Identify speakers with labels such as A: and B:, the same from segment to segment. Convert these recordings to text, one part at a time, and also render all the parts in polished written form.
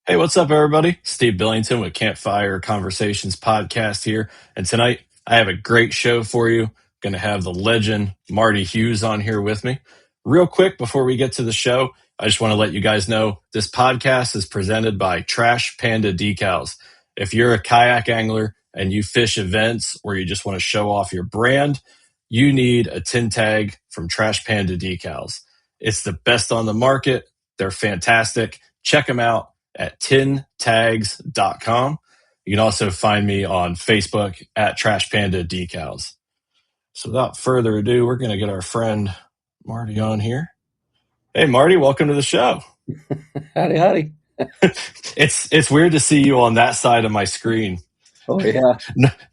A: Hey, what's up, everybody? Steve Billington with Campfire Conversations Podcast here. And tonight, I have a great show for you. Going to have the legend Marty Hughes on here with me. Real quick, before we get to the show, I just want to let you guys know this podcast is presented by Trash Panda Decals. If you're a kayak angler and you fish events or you just want to show off your brand, you need a tin tag from Trash Panda Decals. It's the best on the market. They're fantastic. Check them out at tintags.com. You can also find me on Facebook at Trash Panda Decals. So without further ado, we're going to get our friend Marty on here. Hey, Marty, welcome to the show.
B: Howdy.
A: It's weird to see you on that side of my screen.
B: Oh, yeah.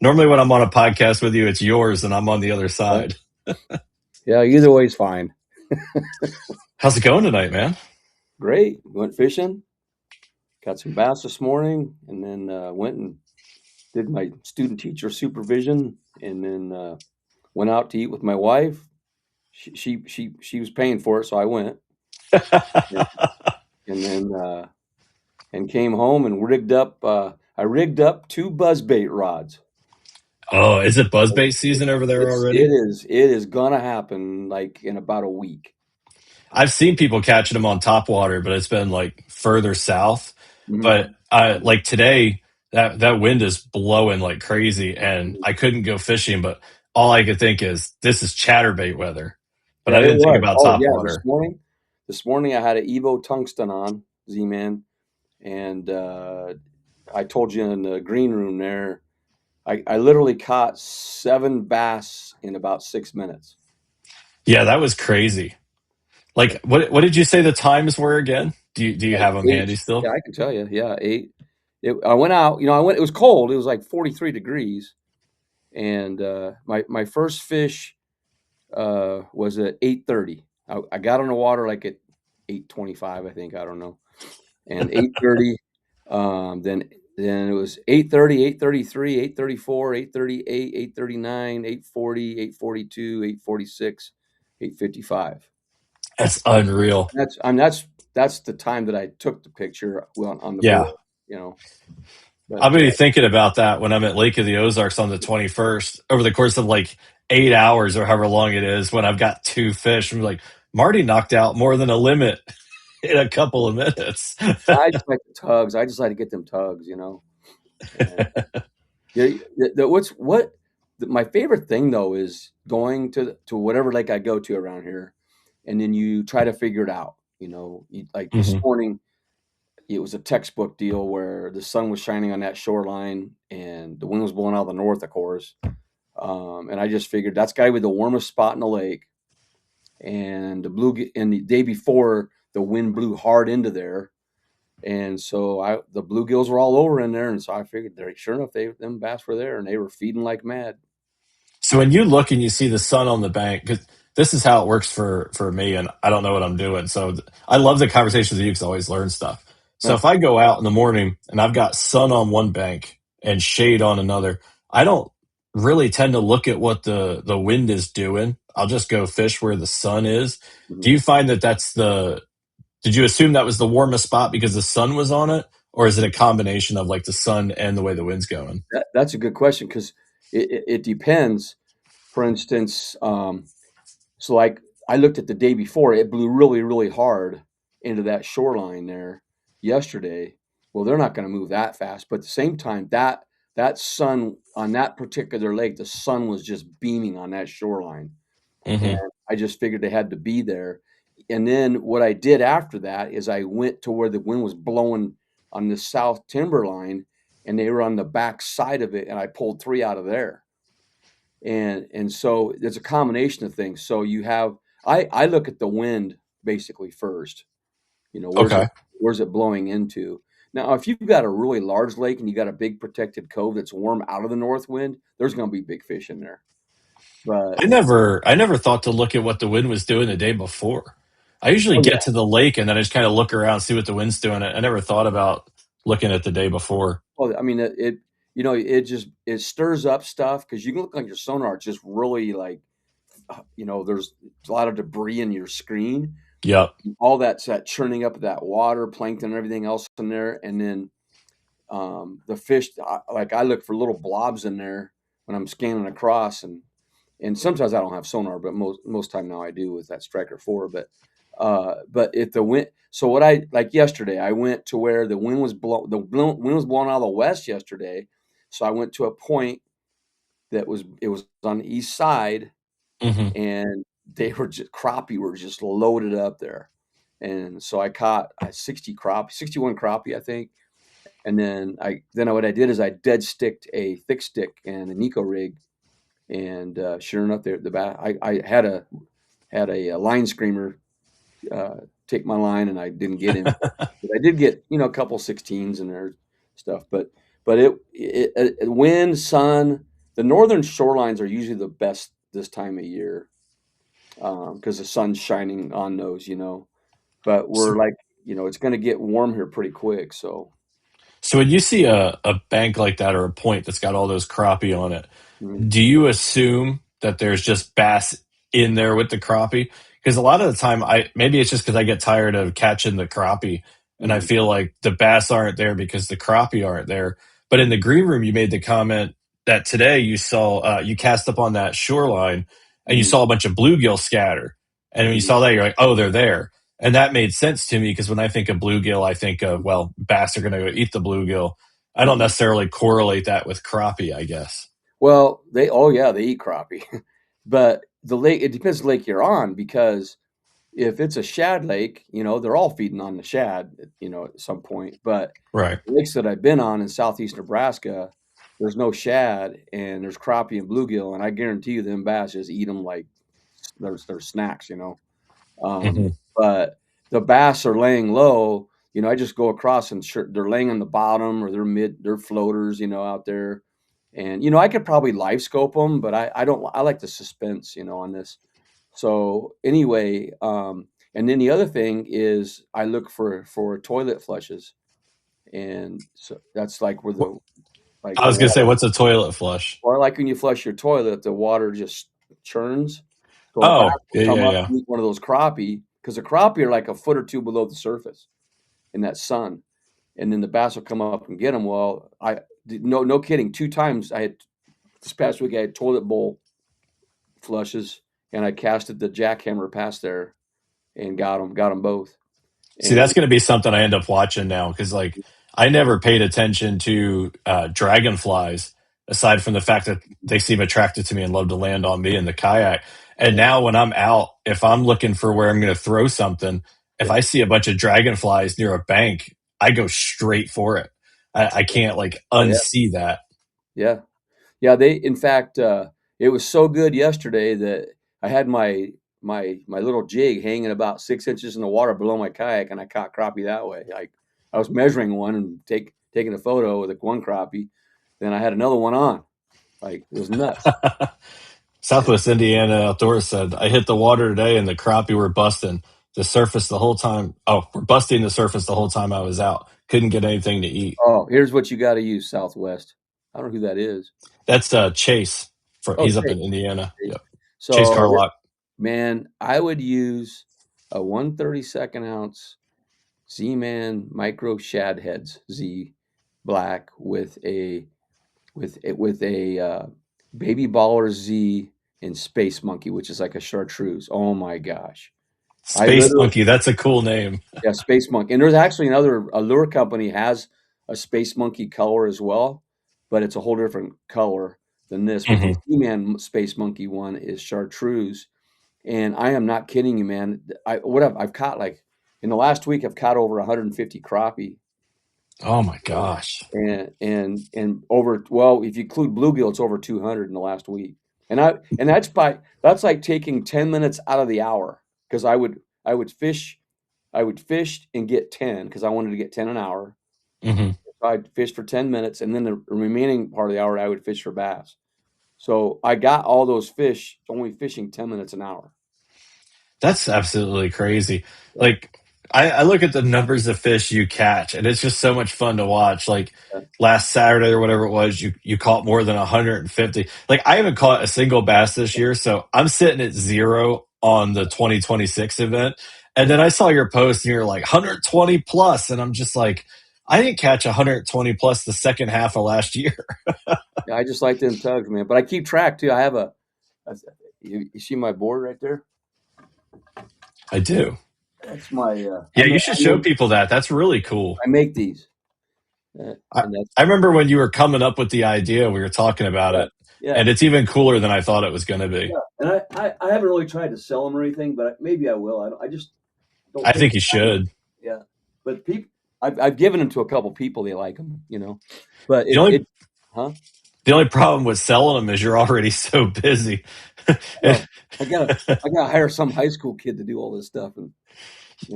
A: Normally when I'm on a podcast with you, it's yours and I'm on the other side.
B: Yeah, either way is fine.
A: How's it going tonight, man?
B: Great. Went fishing. Got some bass this morning, and then went and did my student teacher supervision, and then went out to eat with my wife. She was paying for it, so I went. and then and came home and rigged up. I rigged up 2 buzzbait rods.
A: Oh, is it buzzbait season over there already?
B: It is gonna happen like in about a week.
A: I've seen people catching them on topwater, but it's been like further south.
B: Mhm.
A: But like today, that wind is blowing like crazy, and I couldn't go fishing. But all I could think is this is chatterbait weather. But
B: Yeah,
A: I didn't think about
B: yeah,
A: topwater.
B: this morning I had an Evo tungsten on Z-Man, and I told you in the green room there, I literally caught 7 bass in about 6 minutes.
A: Yeah, that was crazy. Like, what did you say the times were again? Do you have them
B: 8.
A: handy still?
B: Yeah, I can tell you. Yeah, 8. I went out. It was cold. It was like 43 degrees, and my first fish was at 8:30. I got on the water like at 8:25, I think. I don't know. And 8:30. Then it was 8:30, 8:33, 8:34, 8:38, 8:39, 8:40, 8:42, 8:46, 8:55.
A: That's unreal.
B: That's the time that I took the picture on the
A: Yeah.
B: board, you know. But,
A: I'm going to be thinking about that when I'm at Lake of the Ozarks on the 21st over the course of like 8 hours or however long it is when I've got 2 fish. I'm like, Marty knocked out more than a limit in a couple of minutes.
B: I just like the tugs. I just like to get them tugs, you know. My favorite thing though is going to whatever lake I go to around here, and then you try to figure it out. Like this morning, it was a textbook deal where the sun was shining on that shoreline and the wind was blowing out of the north, of course. And I just figured that's got to be the warmest spot in the lake. And the day before, the wind blew hard into there. And so the bluegills were all over in there. And so I figured, sure enough, them bass were there and they were feeding like mad.
A: So when you look and you see the sun on the bank, because this is how it works for me, and I don't know what I'm doing. So I love the conversations with you because I always learn stuff. So if I go out in the morning and I've got sun on one bank and shade on another, I don't really tend to look at what the wind is doing. I'll just go fish where the sun is.
B: Mhm.
A: Do you find did you assume that was the warmest spot because the sun was on it? Or is it a combination of like the sun and the way the wind's going?
B: That's a good question because it depends. For instance, so like I looked at the day before, it blew really, really hard into that shoreline there yesterday. Well, they're not going to move that fast, but at the same time, that sun on that particular lake, the sun was just beaming on that shoreline. And I just figured they had to be there. And then what I did after that is I went to where the wind was blowing on the south timberline, and they were on the back side of it, and I pulled 3 out of there. And so there's a combination of things. So you have I look at the wind basically first. Where's it blowing into? Now, if you've got a really large lake and you got a big protected cove that's warm out of the north wind, there's going to be big fish in there. But
A: I never thought to look at what the wind was doing the day before. I usually get to the lake and then I just kind of look around, see what the wind's doing. I never thought about looking at the day before.
B: I mean, it stirs up stuff because you can look on your sonar, it's just really like, there's a lot of debris in your screen.
A: Yep.
B: All that's that churning up of that water, plankton, and everything else in there. And then the fish, like I look for little blobs in there when I'm scanning across, and sometimes I don't have sonar, but most time now I do with that Striker 4. But if the wind, so what I like yesterday, I went to where the wind was wind was blowing out of the west yesterday, so I went to a point that was on the east side,
A: Hmm.
B: and they were just crappie were just loaded up there, and so I caught a 61 crappie, I think. And then what I did is I dead sticked a thick stick and a Nico rig, and sure enough, there the back I had a line screamer take my line, and I didn't get him, but I did get a couple 16s in there stuff. But wind, sun, the northern shorelines are usually the best this time of year because the sun's shining on those. But we're like it's going to get warm here pretty quick, so.
A: So when you see a bank like that or a point that's got all those crappie on it,
B: Mhm.
A: do you assume that there's just bass in there with the crappie? Because a lot of the time, maybe it's just because I get tired of catching the crappie, and I
B: Mhm.
A: feel like the bass aren't there because the crappie aren't there. But in the green room, you made the comment that today you saw you cast up on that shoreline and you
B: Mhm.
A: saw a bunch of bluegill scatter, and when you
B: Mhm.
A: saw that, you're like, oh, they're there. And that made sense to me because when I think of bluegill, I think of, well, bass are going to go eat the bluegill. I don't
B: Mhm.
A: necessarily correlate that with crappie, I guess.
B: Well, they eat crappie, but the lake, it depends the lake you're on, because if it's a shad lake, they're all feeding on the shad, at some point. But
A: Right.
B: lakes that I've been on in southeast Nebraska, there's no shad and there's crappie and bluegill, and I guarantee you them bass just eat them like they're snacks.
A: Hmm.
B: But the bass are laying low. I just go across and they're laying on the bottom, or they're floaters, out there. And I could probably live scope them, but I don't. I like the suspense, on this. So anyway, and then the other thing is I look for toilet flushes, and so that's like where
A: I
B: the
A: was going to say,
B: water,
A: what's a toilet flush?
B: or like when you flush your toilet, the water just churns. So a bass
A: Oh,
B: will
A: yeah, yeah,
B: come up
A: yeah.
B: and eat one of those crappie, because the crappie are like a foot or two below the surface in that sun, and then the bass will come up and get them. Well, no kidding. 2 times I had this past week. I had toilet bowl flushes, and I casted the jackhammer past there and got them both.
A: See,
B: And
A: that's going to be something I end up watching now because, like, I never paid attention to dragonflies aside from the fact that they seem attracted to me and love to land on me in the kayak. And
B: yeah,
A: now, when I'm out, if I'm looking for where I'm going to throw something, if
B: yeah,
A: I see a bunch of dragonflies near a bank, I go straight for it. I
B: yeah,
A: can't like
B: oh yeah,
A: unsee that.
B: yeah, yeah. In fact, it was so good yesterday that I had my little jig hanging about 6 inches in the water below my kayak, and I caught crappie that way. Like I was measuring one and taking a photo with one crappie, then I had another one on. Like it was nuts. Yeah.
A: Southwest Indiana Outdoors said, I hit the water today and the crappie were busting the surface the whole time. Oh, we're busting the surface the whole time I was out. Couldn't get anything to eat.
B: Oh, here's what you got to use, Southwest. I don't know who that is.
A: That's Chase.
B: Oh,
A: He's up in
B: Chase.
A: Indiana.
B: Chase.
A: Yep. Chase
B: So,
A: Carlock.
B: man, I would use a 1/32 ounce Z-Man Micro Shad Heads Z Black with a Baby Baller Z and Space Monkey, which is like a chartreuse. Oh my gosh. I
A: Space
B: literally
A: Monkey. That's a cool name.
B: Yeah, Space Monkey. And there's actually another a lure company has a Space Monkey color as well, but it's a whole different color than this. But the
A: Hmm.
B: Z-Man Space Monkey one is chartreuse, and I am not kidding you, man. I've caught, like, in the last week I've caught over 150 crappie,
A: Oh my gosh.
B: and over, well, if you include bluegill, it's over 200 in the last week. And that's like taking 10 minutes out of the hour, because I would fish and get 10 because I wanted to get 10 an hour.
A: Hmm.
B: I'd fish for 10 minutes, and then the remaining part of the hour I would fish for bass. So I got all those fish only fishing 10 minutes an hour.
A: That's absolutely crazy.
B: Yeah.
A: Like, I look at the numbers of fish you catch, and it's just so much fun to watch. Like
B: Yeah.
A: last Saturday or whatever it was, you caught more than 150. Like I haven't caught a single bass this year, so I'm sitting at zero on the 2026 event. And then I saw your post and you're like 120 plus. And I'm just like, I didn't catch 120 plus the second half of last year.
B: Yeah, I just like them tugs, man. But I keep track too. I have you see my board right there?
A: I do.
B: That's my,
A: Yeah, you should show people that. That's really cool.
B: I make these.
A: I,
B: And that's,
A: I remember when you were coming up with the idea, we were talking about it.
B: yeah.
A: And it's even cooler than I thought it was going to be.
B: Yeah. And I haven't really tried to sell them or anything, but maybe I will. I just don't
A: I think you should.
B: Yeah. But I've given them to a couple people. They like them, but
A: the only problem with selling them is you're already so busy.
B: Well, I gotta hire some high school kid to do all this stuff. And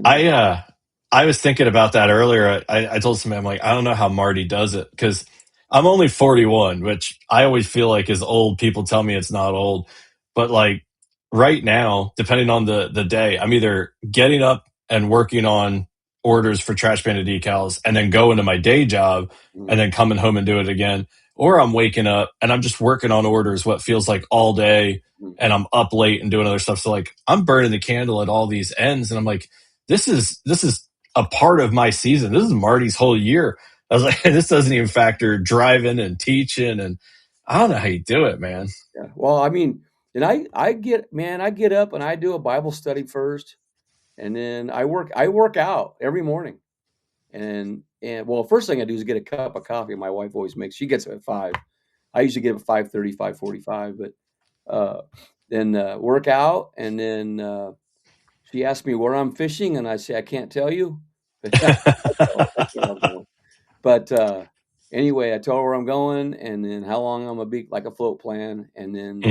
A: I was thinking about that earlier. I told somebody, I'm like, I don't know how Marty does it because I'm only 41, which I always feel like is old. People tell me it's not old, but like right now, depending on the day, I'm either getting up and working on orders for Trash Panda decals and then going to my day job and then coming home and do it again. Or I'm waking up and I'm just working on orders what feels like all day and I'm up late and doing other stuff. So like I'm burning the candle at all these ends and I'm like, this is a part of my season. This is Marty's whole year. I was like, this doesn't even factor driving and teaching. And I don't know how you do it, man.
B: Yeah. Well, I mean, and I get up and I do a Bible study first. And then I work out every morning. And well, first thing I do is get a cup of coffee. My wife always makes. She gets it at 5. I usually get it at 5:30, 5:45. But then work out, and then she asks me where I'm fishing, and I say I can't tell you. But anyway, I tell her where I'm going, and then how long I'm gonna be, like a float plan, and then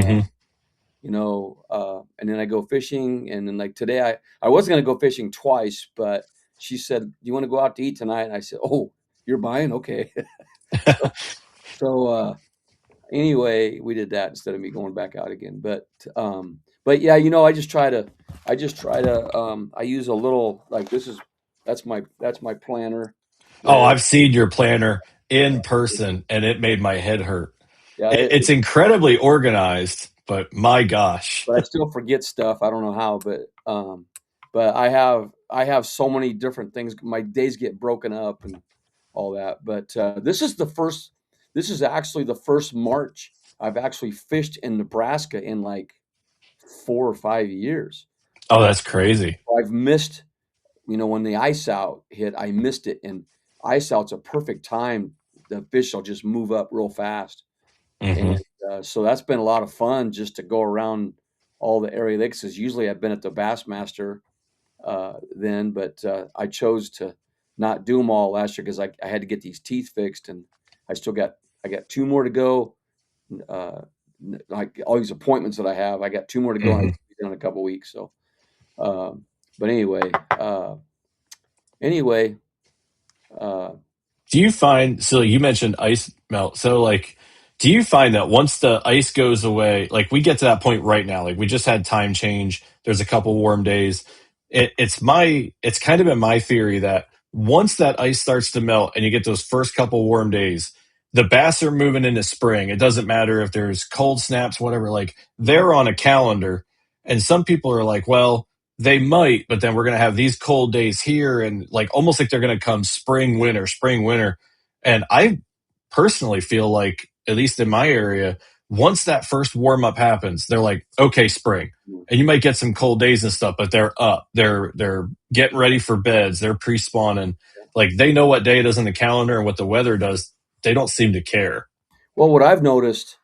B: and then I go fishing, and then like today I was gonna go fishing twice, but she said, "Do you want to go out to eat tonight?" And I said, "Oh, you're buying? Okay." So anyway, we did that instead of me going back out again. But yeah, I just try to I use a little, like, that's my planner.
A: Oh, I've seen your planner in person and it made my head hurt.
B: Yeah,
A: It's incredibly organized, but my gosh.
B: but I still forget stuff. I don't know how, but I have so many different things. My days get broken up and all that. But this is actually the first March I've actually fished in Nebraska in like 4 or 5 years.
A: Oh, that's crazy.
B: I've missed, when the ice out hit, I missed it. And ice out's a perfect time. The fish will just move up real fast.
A: Mm-hmm.
B: And so that's been a lot of fun just to go around all the area lakes. Because usually I've been at the Bassmaster then, but I chose to not do them all last year because I had to get these teeth fixed, and I got 2 more to go. Like all these appointments that I have, I got 2 more to go. And I'll be done in a couple weeks. So, but anyway.
A: Do you find, so you mentioned ice melt. So like, do you find that once the ice goes away, like we get to that point right now, like we just had time change. There's a couple warm days. It's kind of been my theory that once that ice starts to melt and you get those first couple warm days, the bass are moving into spring. It doesn't matter if there's cold snaps, whatever, like they're on a calendar. And some people are like, well, they might, but then we're going to have these cold days here and like almost like they're going to come spring, winter. And I personally feel like, at least in my area, once that first warm up happens, they're like, okay, spring. And you might get some cold days and stuff, but they're up. They're getting ready for beds. They're pre-spawning. Like they know what day it is in the calendar and what the weather does. They don't seem to care.
B: Well, what I've noticed,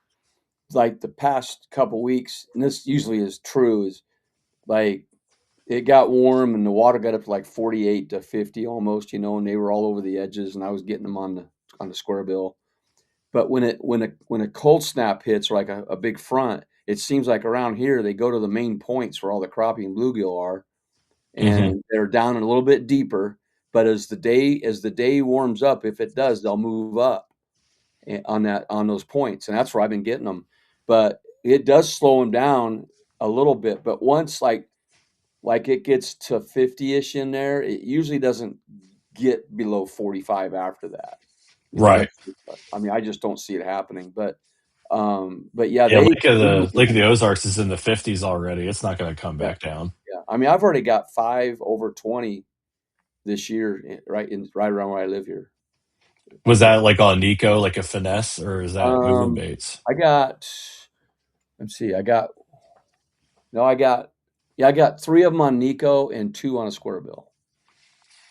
B: like the past couple weeks, and this usually is true, is like it got warm and the water got up to like 48 to 50 almost, and they were all over the edges, and I was getting them on the square bill. But when a cold snap hits, or like a big front, it seems like around here they go to the main points where all the crappie and bluegill are, and they're down a little bit deeper. But as the day warms up, if it does, they'll move up on those points, and that's where I've been getting them. But it does slow them down a little bit. But once like it gets to 50-ish in there, it usually doesn't get below 45 after that.
A: Right.
B: I mean, I just don't see it happening. But But yeah,
A: Yeah,
B: they
A: Lake of the Ozarks is in the 50s already. It's not going to come
B: yeah,
A: back down.
B: yeah. I mean, I've already got 5 over 20 this year, right around where I live here.
A: Was that like on Nico, like a finesse, or is that moving
B: Um,
A: baits?
B: I got. Let's see. No, I got 3 of them on Nico and 2 on a square bill.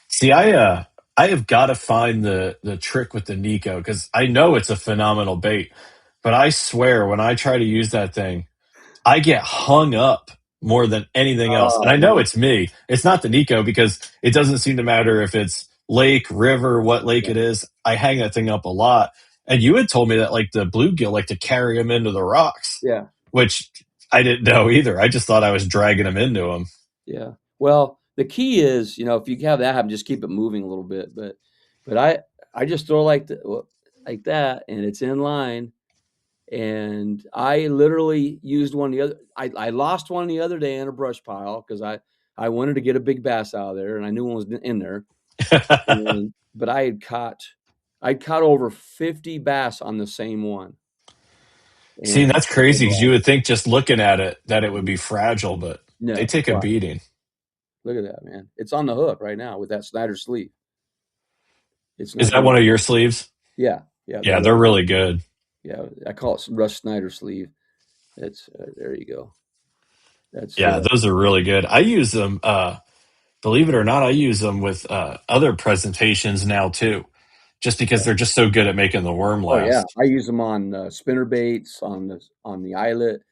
A: See, I have got to find the trick with the Nico because I know it's a phenomenal bait, but I swear when I try to use that thing, I get hung up more than anything else. And
B: Oh
A: I know
B: man,
A: it's me. It's not the Nico because it doesn't seem to matter if it's lake, river, what lake
B: yeah,
A: it is. I hang that thing up a lot. And you had told me that like the bluegill like to carry them into the rocks,
B: yeah,
A: which I didn't know either. I just thought I was dragging them into them.
B: yeah. Well, the key is, if you have that happen, just keep it moving a little bit. But I just throw like that, and it's in line. And I literally used one the other. I lost one the other day in a brush pile because I wanted to get a big bass out of there, and I knew one was in there. But I'd caught over 50 bass on the same one,
A: See,
B: and
A: that's crazy because you would think just looking at it that it would be fragile, but they
B: no,
A: take a
B: wow,
A: beating.
B: look at that, man! It's on the hook right now with that Snyder sleeve. It's
A: Is
B: not
A: that
B: going.
A: one of your sleeves?
B: Yeah, yeah,
A: Yeah, they're really good.
B: yeah. I call it Russ Snyder sleeve. It's there. You go. That's
A: Yeah, those are really good. I use them. Believe it or not, I use them with other presentations now too, just because they're just so good at making the worm
B: oh yeah.
A: last.
B: I use them on spinner baits on the eyelet,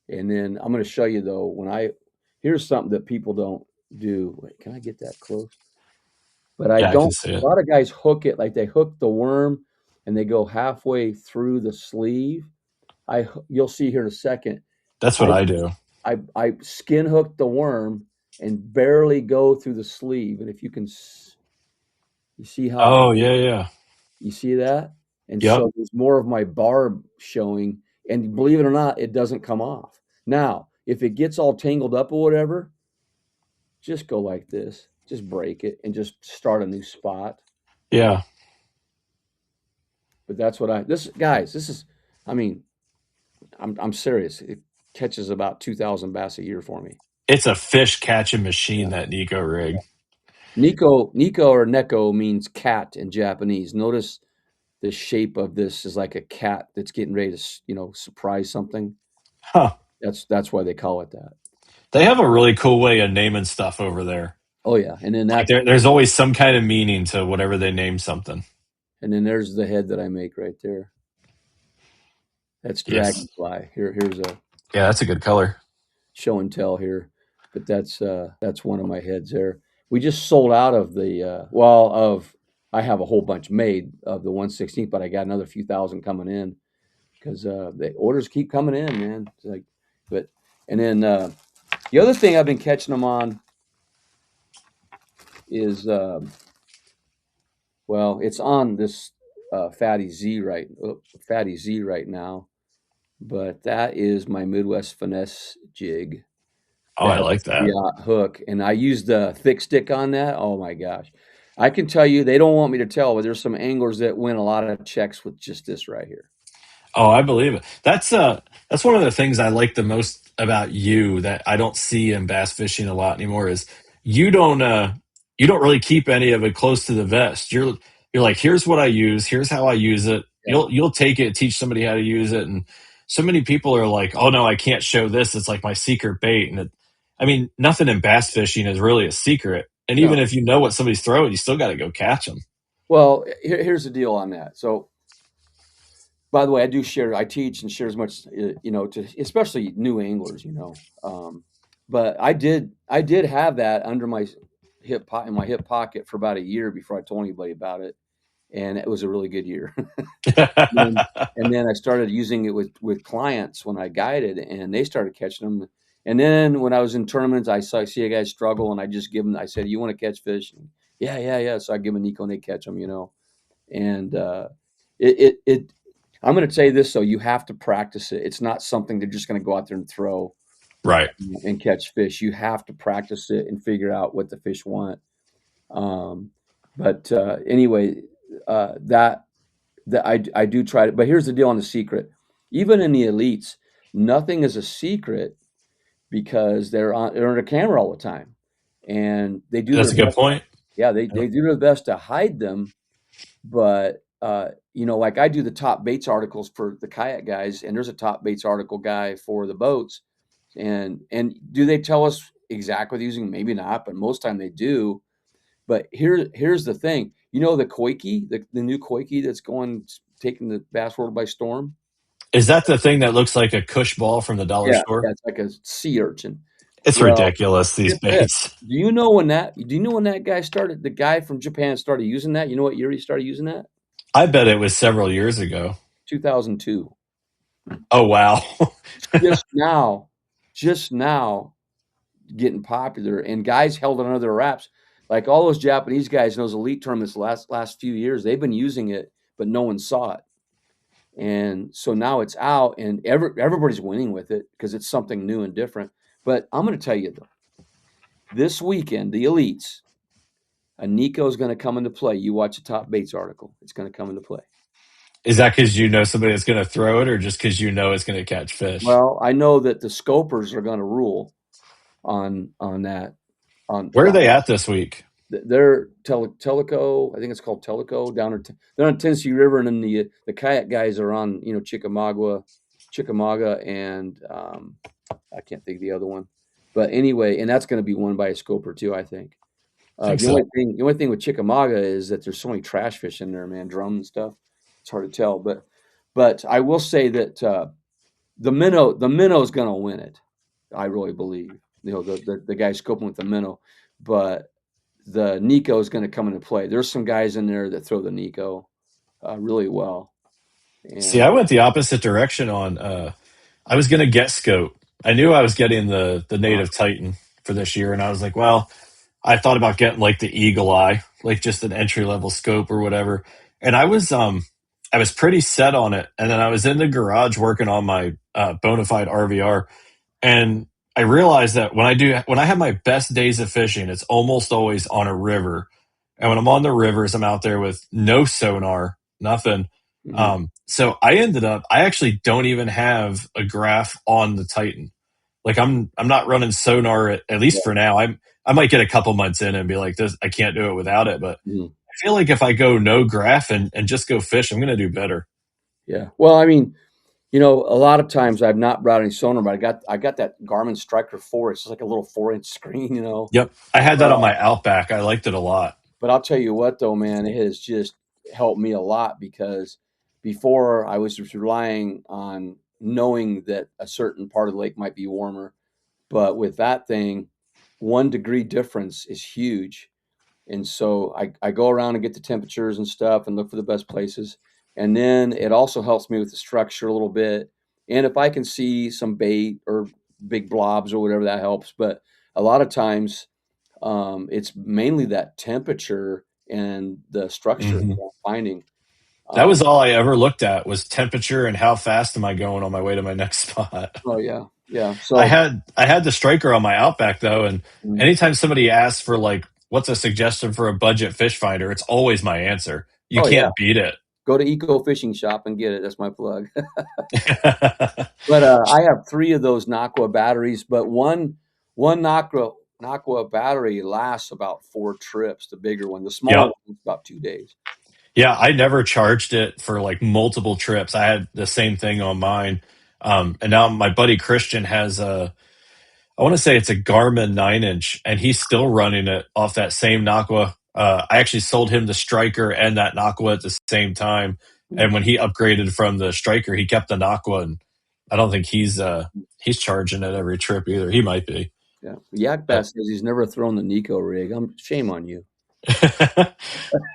B: and then I'm going to show you though here's something that people don't do. Wait, can I get that close? But I
A: Yeah, I can
B: don't.
A: see
B: A
A: it.
B: lot of guys hook it like they hook the worm, and they go halfway through the sleeve. You'll see here in a second.
A: That's what
B: I
A: I do.
B: I skin hook the worm and barely go through the sleeve. And if you can, you see how
A: Oh yeah, yeah,
B: you see that, and
A: yep,
B: so there's more of my barb showing. And believe it or not, it doesn't come off. Now, if it gets all tangled up or whatever, just go like this. Just break it and just start a new spot.
A: yeah.
B: But that's what this is, I mean, I'm serious. It catches about 2,000 bass a year for me.
A: It's a fish catching machine
B: Yeah.
A: that Nico rig.
B: Nico or Neko means cat in Japanese. Notice the shape of this is like a cat that's getting ready to, surprise something.
A: Huh?
B: That's why they call it that.
A: They have a really cool way of naming stuff over there.
B: Oh yeah,
A: Like there's always some kind of meaning to whatever they name something.
B: and then there's the head that I make right there. That's
A: Yes.
B: dragonfly. Here's a
A: Yeah, that's a good color.
B: show and tell here, but that's one of my heads there. We just sold out of I have a whole bunch made of the 1/16th, but I got another few thousand coming in because the orders keep coming in, man. It's like, but and then the other thing I've been catching them on is it's on this Fatty Z right now, but that is my Midwest finesse jig
A: Oh,
B: that
A: I
B: has
A: like
B: a
A: that.
B: yacht hook, and I used the thick stick on that. Oh my gosh. I can tell you, they don't want me to tell, but there's some anglers that win a lot of checks with just this right here.
A: Oh, I believe it. That's one of the things I like the most about you that I don't see in bass fishing a lot anymore is you don't uh you don't really keep any of it close to the vest. You're like, here's what I use, here's how I use it.
B: Yeah.
A: You'll take it, teach somebody how to use it, and so many people are like, oh no, I can't show this. It's like my secret bait, and I mean, nothing in bass fishing is really a secret. And even
B: No.
A: if you know what somebody's throwing, you still got to go catch them.
B: Well, here's the deal on that. So, by the way, I teach and share as much, to especially new anglers, but I did have that under my in my hip pocket for about a year before I told anybody about it. And it was a really good year. And then I started using it with clients when I guided, and they started catching them. And then when I was in tournaments, see a guy struggle, and I just give them. I said, "You want to catch fish?" And, yeah, yeah, yeah. So I give them a Nico, and they catch them. And it. I'm going to say this, so you have to practice it. It's not something they're just going to go out there and throw
A: Right.
B: and catch fish. You have to practice it and figure out what the fish want. Um, but anyway, that I do try to. But here's the deal on the secret. even in the elites, nothing is a secret because they're on a camera all the time, and they do
A: That's
B: their
A: a good
B: best.
A: point.
B: Yeah, they
A: Yep.
B: they do their best to hide them, but like I do the top baits articles for the kayak guys, and there's a top baits article guy for the boats, and do they tell us exactly what they're using? Maybe not, but most time they do. But here's the thing, the Koike, the new Koike that's taking the bass world by storm.
A: Is that the thing that looks like a cush ball from the dollar
B: Yeah,
A: store?
B: yeah, it's like a sea urchin.
A: It's
B: Well,
A: ridiculous, these
B: get this.
A: baits.
B: Do you know when that guy started? The guy from Japan started using that. You know what year he started using that?
A: I bet it was several years ago.
B: 2002.
A: Oh, wow.
B: Just now getting popular, and guys held it under their wraps. Like all those Japanese guys in those elite tournaments the last few years, they've been using it, but no one saw it. And so now it's out, and everybody's winning with it because it's something new and different. But I'm going to tell you though, this weekend, the elites, a Nico is going to come into play. You watch the top baits article; it's going to come into play.
A: Is that because you know somebody that's going to throw it, or just because you know it's going to catch fish?
B: Well, I know that the scopers are going to rule on that.
A: Where are they at this week?
B: They're Tellico. I think it's called Tellico they're on Tennessee River, and then the kayak guys are on Chickamauga, and I can't think of the other one. But anyway, and that's going to be won by a scoper too, I think.
A: I think
B: The
A: so.
B: only thing with Chickamauga is that there's so many trash fish in there, man, drum and stuff. It's hard to tell, but I will say that the minnow is going to win it. I really believe. The guy scoping with the minnow, but the Nico is going to come into play. There's some guys in there that throw the Nico really well.
A: See,
B: And
A: I went the opposite direction on. I was going to get scope. I knew I was getting the native Titan for this year, and I was like, well, I thought about getting like the Eagle Eye, like just an entry level scope or whatever. And I was pretty set on it. And then I was in the garage working on my bona fide RVR, and I realized that when I have my best days of fishing, it's almost always on a river. And when I'm on the rivers, I'm out there with no sonar, nothing.
B: mhm,
A: So I actually don't even have a graph on the Titan. Like I'm not running sonar at least
B: yeah,
A: for now. I might get a couple months in and be like, this, I can't do it without it. But
B: mhm,
A: I feel like if I go no graph and just go fish, I'm going to do better.
B: yeah. Well, I mean, a lot of times I've not brought any sonar, but I got that Garmin Striker 4. It's just like a little 4-inch screen,
A: Yep. I had that on
B: Uh,
A: my Outback. I liked it a lot.
B: but I'll tell you what, though, man, it has just helped me a lot because before I was just relying on knowing that a certain part of the lake might be warmer. But with that thing, 1 degree difference is huge. And so I go around and get the temperatures and stuff and look for the best places. And then it also helps me with the structure a little bit. And if I can see some bait or big blobs or whatever, that helps. But a lot of times, it's mainly that temperature and the structure
A: Hmm.
B: that I'm finding.
A: That
B: Um,
A: was all I ever looked at was temperature and how fast am I going on my way to my next spot.
B: oh yeah, yeah.
A: I
B: So
A: had I had the striker on my Outback though, and
B: mm,
A: anytime somebody asks for like what's a suggestion for a budget fish finder, it's always my answer. You
B: oh yeah,
A: can't beat it.
B: go to Eco Fishing Shop and get it. That's my plug. But I have 3 of those Nakua batteries, but one Nakua battery lasts about 4 trips, the bigger one. The smaller
A: Yep.
B: one is about 2 days.
A: Yeah, I never charged it for like multiple trips. I had the same thing on mine. And now my buddy Christian has I want to say it's a Garmin 9-inch, and he's still running it off that same Nakua. I actually sold him the striker and that Nakua at the same time. And
B: Mhm.
A: when he upgraded from the striker, he kept the Nakua, and I don't think he's charging it every trip either. He might be.
B: Yeah. Yak
A: But
B: Bass says he's never thrown the Nico rig. Shame on you.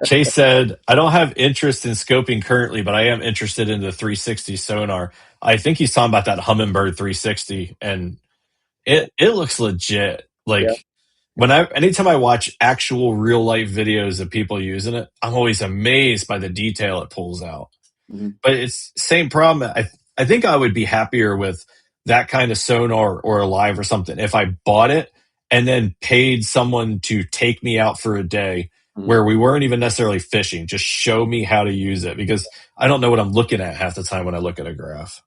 A: Chase said, I don't have interest in scoping currently, but I am interested in the 360 sonar. I think he's talking about that Humminbird 360, and it looks legit.
B: Yeah.
A: Like anytime I watch actual real life videos of people using it, I'm always amazed by the detail it pulls out.
B: Mhm.
A: But it's same problem. I think I would be happier with that kind of sonar or a live or something if I bought it and then paid someone to take me out for a day
B: Mhm.
A: where we weren't even necessarily fishing, just show me how to use it because I don't know what I'm looking at half the time when I look at a graph.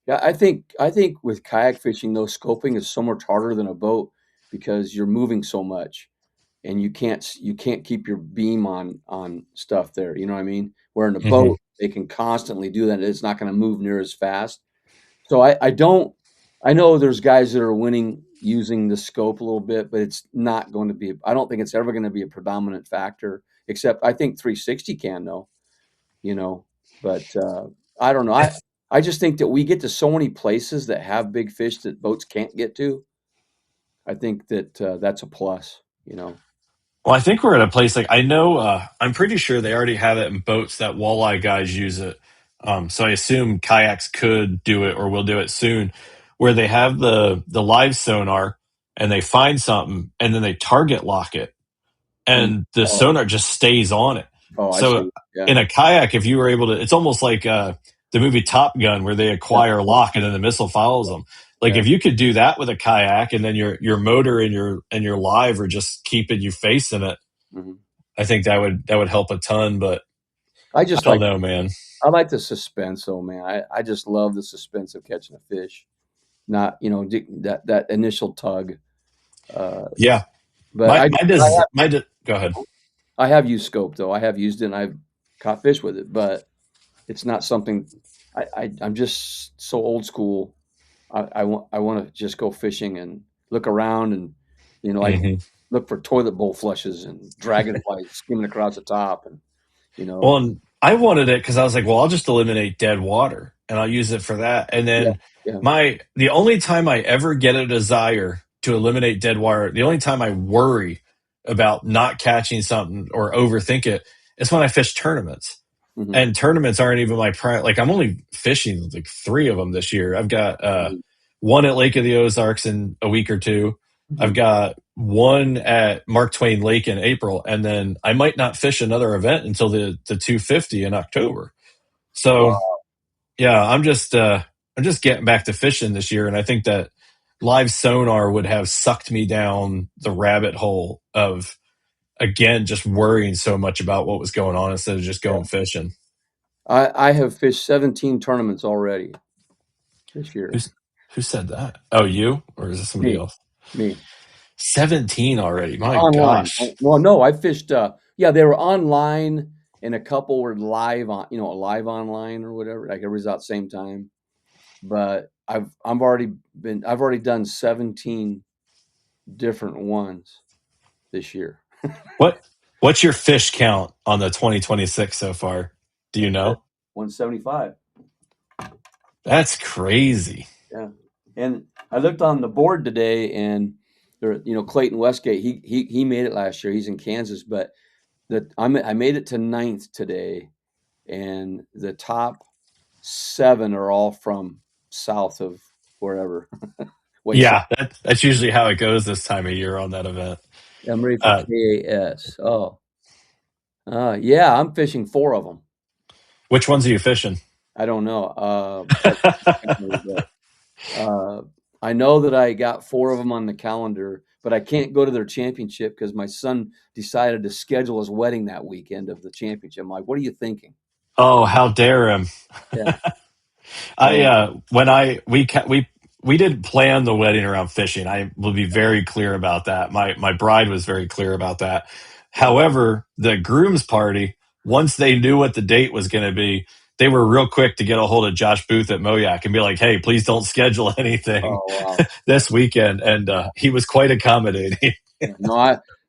B: Yeah, I think with kayak fishing, though, scoping is so much harder than a boat because you're moving so much, and you can't keep your beam on stuff there. You know what I mean? Where in a
A: Hmm.
B: boat, they can constantly do that. It's not going to move near as fast. So I don't. I know there's guys that are winning using the scope a little bit, but it's not going to be. I don't think it's ever going to be a predominant factor. Except I think 360 can though. You know, but I don't know. I just think that we get to so many places that have big fish that boats can't get to. I think that that's a plus. You know.
A: Well, I think we're at a place like I know. I'm pretty sure they already have it in boats that walleye guys use it. So I assume kayaks could do it or will do it soon, where they have the live sonar and they find something and then they target lock it
B: Mm.
A: and the
B: Oh,
A: sonar just stays on it.
B: oh, I
A: So
B: see. Yeah.
A: in a kayak, if you were able to, it's almost like the movie Top Gun, where they
B: Yeah.
A: acquire lock and then the missile follows them. Like
B: Yeah.
A: if you could do that with a kayak, and then your motor and your live are just keeping you facing it,
B: Mhm.
A: I think that would help a ton. But
B: I
A: I
B: just
A: don't
B: like
A: know, man.
B: I like the suspense, though, man. I just love the suspense of catching a fish. Not that initial tug. Uh,
A: Yeah,
B: but
A: go ahead.
B: I have used scope though. I have used it and I've caught fish with it, but it's not something I'm just so old school. I want to just go fishing and look around and like
A: Hmm.
B: look for toilet bowl flushes and dragonflies skimming across the top and you
A: Well,
B: know
A: and I wanted it because I was like, well, I'll just eliminate dead water and I'll use it for that. And
B: yeah
A: then
B: yeah
A: the only time I ever get a desire to eliminate dead water, the only time I worry about not catching something or overthink it is when I fish tournaments.
B: hmm
A: And tournaments aren't even my prime. Like I'm only fishing like three of them this year. I've got
B: hmm
A: one at Lake of the Ozarks in a week or two. I've
B: hmm
A: got one at Mark Twain Lake in April, and then I might not fish another event until the 250 in October. So
B: wow
A: yeah, I'm just getting back to fishing this year, and I think that live sonar would have sucked me down the rabbit hole of again just worrying so much about what was going on instead of just
B: yeah
A: going fishing.
B: I have fished 17 tournaments already this year.
A: Who's who said that? Oh, you or is it somebody
B: Me
A: else?
B: me
A: 17 already. My
B: online.
A: gosh.
B: Well, no, I fished. Yeah, they were online, and a couple were live on live online or whatever. Like everybody's out at the same time. But I've already done 17 different ones this year.
A: What what's your fish count on the 2026 so far? Do you know?
B: 175.
A: That's crazy.
B: Yeah. And I looked on the board today and there, Clayton Westgate, he made it last year. He's in Kansas, but I made it to ninth today, and the top seven are all from south of wherever. Wait, so
A: Yeah, that's usually how it goes this time of year on that event.
B: I'm ready for
A: Uh,
B: KAS. Oh, yeah, I'm fishing four of them.
A: which ones are you fishing?
B: I don't know. Uh, I know that I got four of them on the calendar, but I can't go to their championship because my son decided to schedule his wedding that weekend of the championship. I'm like, what are you thinking?
A: Oh, how dare him!
B: Yeah.
A: I
B: So,
A: when I we didn't plan the wedding around fishing. I will be very clear about that. My bride was very clear about that.
B: yeah.
A: However, the groom's party, once they knew what the date was going to be, they were real quick to get a hold of Josh Booth at Moyak and be like, "Hey, please don't schedule anything
B: Oh, wow.
A: this weekend." And he was quite accommodating.
B: Yeah. No,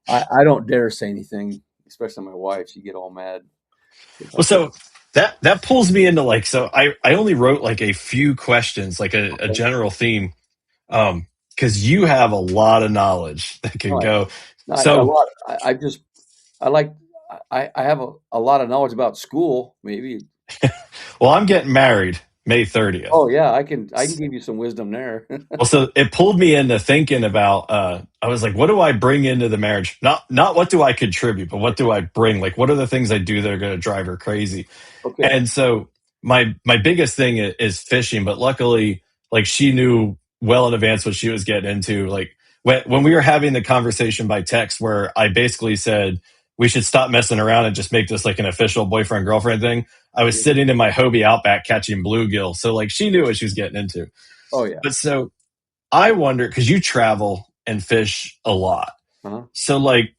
B: I don't dare say anything, especially my wife. She'd get all mad if I
A: Well,
B: said,
A: so that pulls me into like so I only wrote like a few questions, like a
B: okay.
A: general theme, because you have a lot of knowledge that can
B: No,
A: go.
B: a
A: So,
B: lot. I just, I like, I have a lot of knowledge about school, maybe.
A: well, I'm getting married May 30th.
B: Oh yeah, I can give you some wisdom there.
A: Well, so it pulled me into thinking about. I was like, what do I bring into the marriage? Not what do I contribute, but what do I bring? Like, what are the things I do that are going to drive her crazy?
B: Okay.
A: And so my biggest thing is fishing, but luckily, like she knew well in advance what she was getting into. Like when we were having the conversation by text, where I basically said, we should stop messing around and just make this like an official boyfriend girlfriend thing. I was sitting in my Hobie Outback catching bluegill, so like she knew what she was getting into.
B: Oh yeah.
A: But so I wonder, because you travel and fish a lot,
B: Uh-huh.
A: so like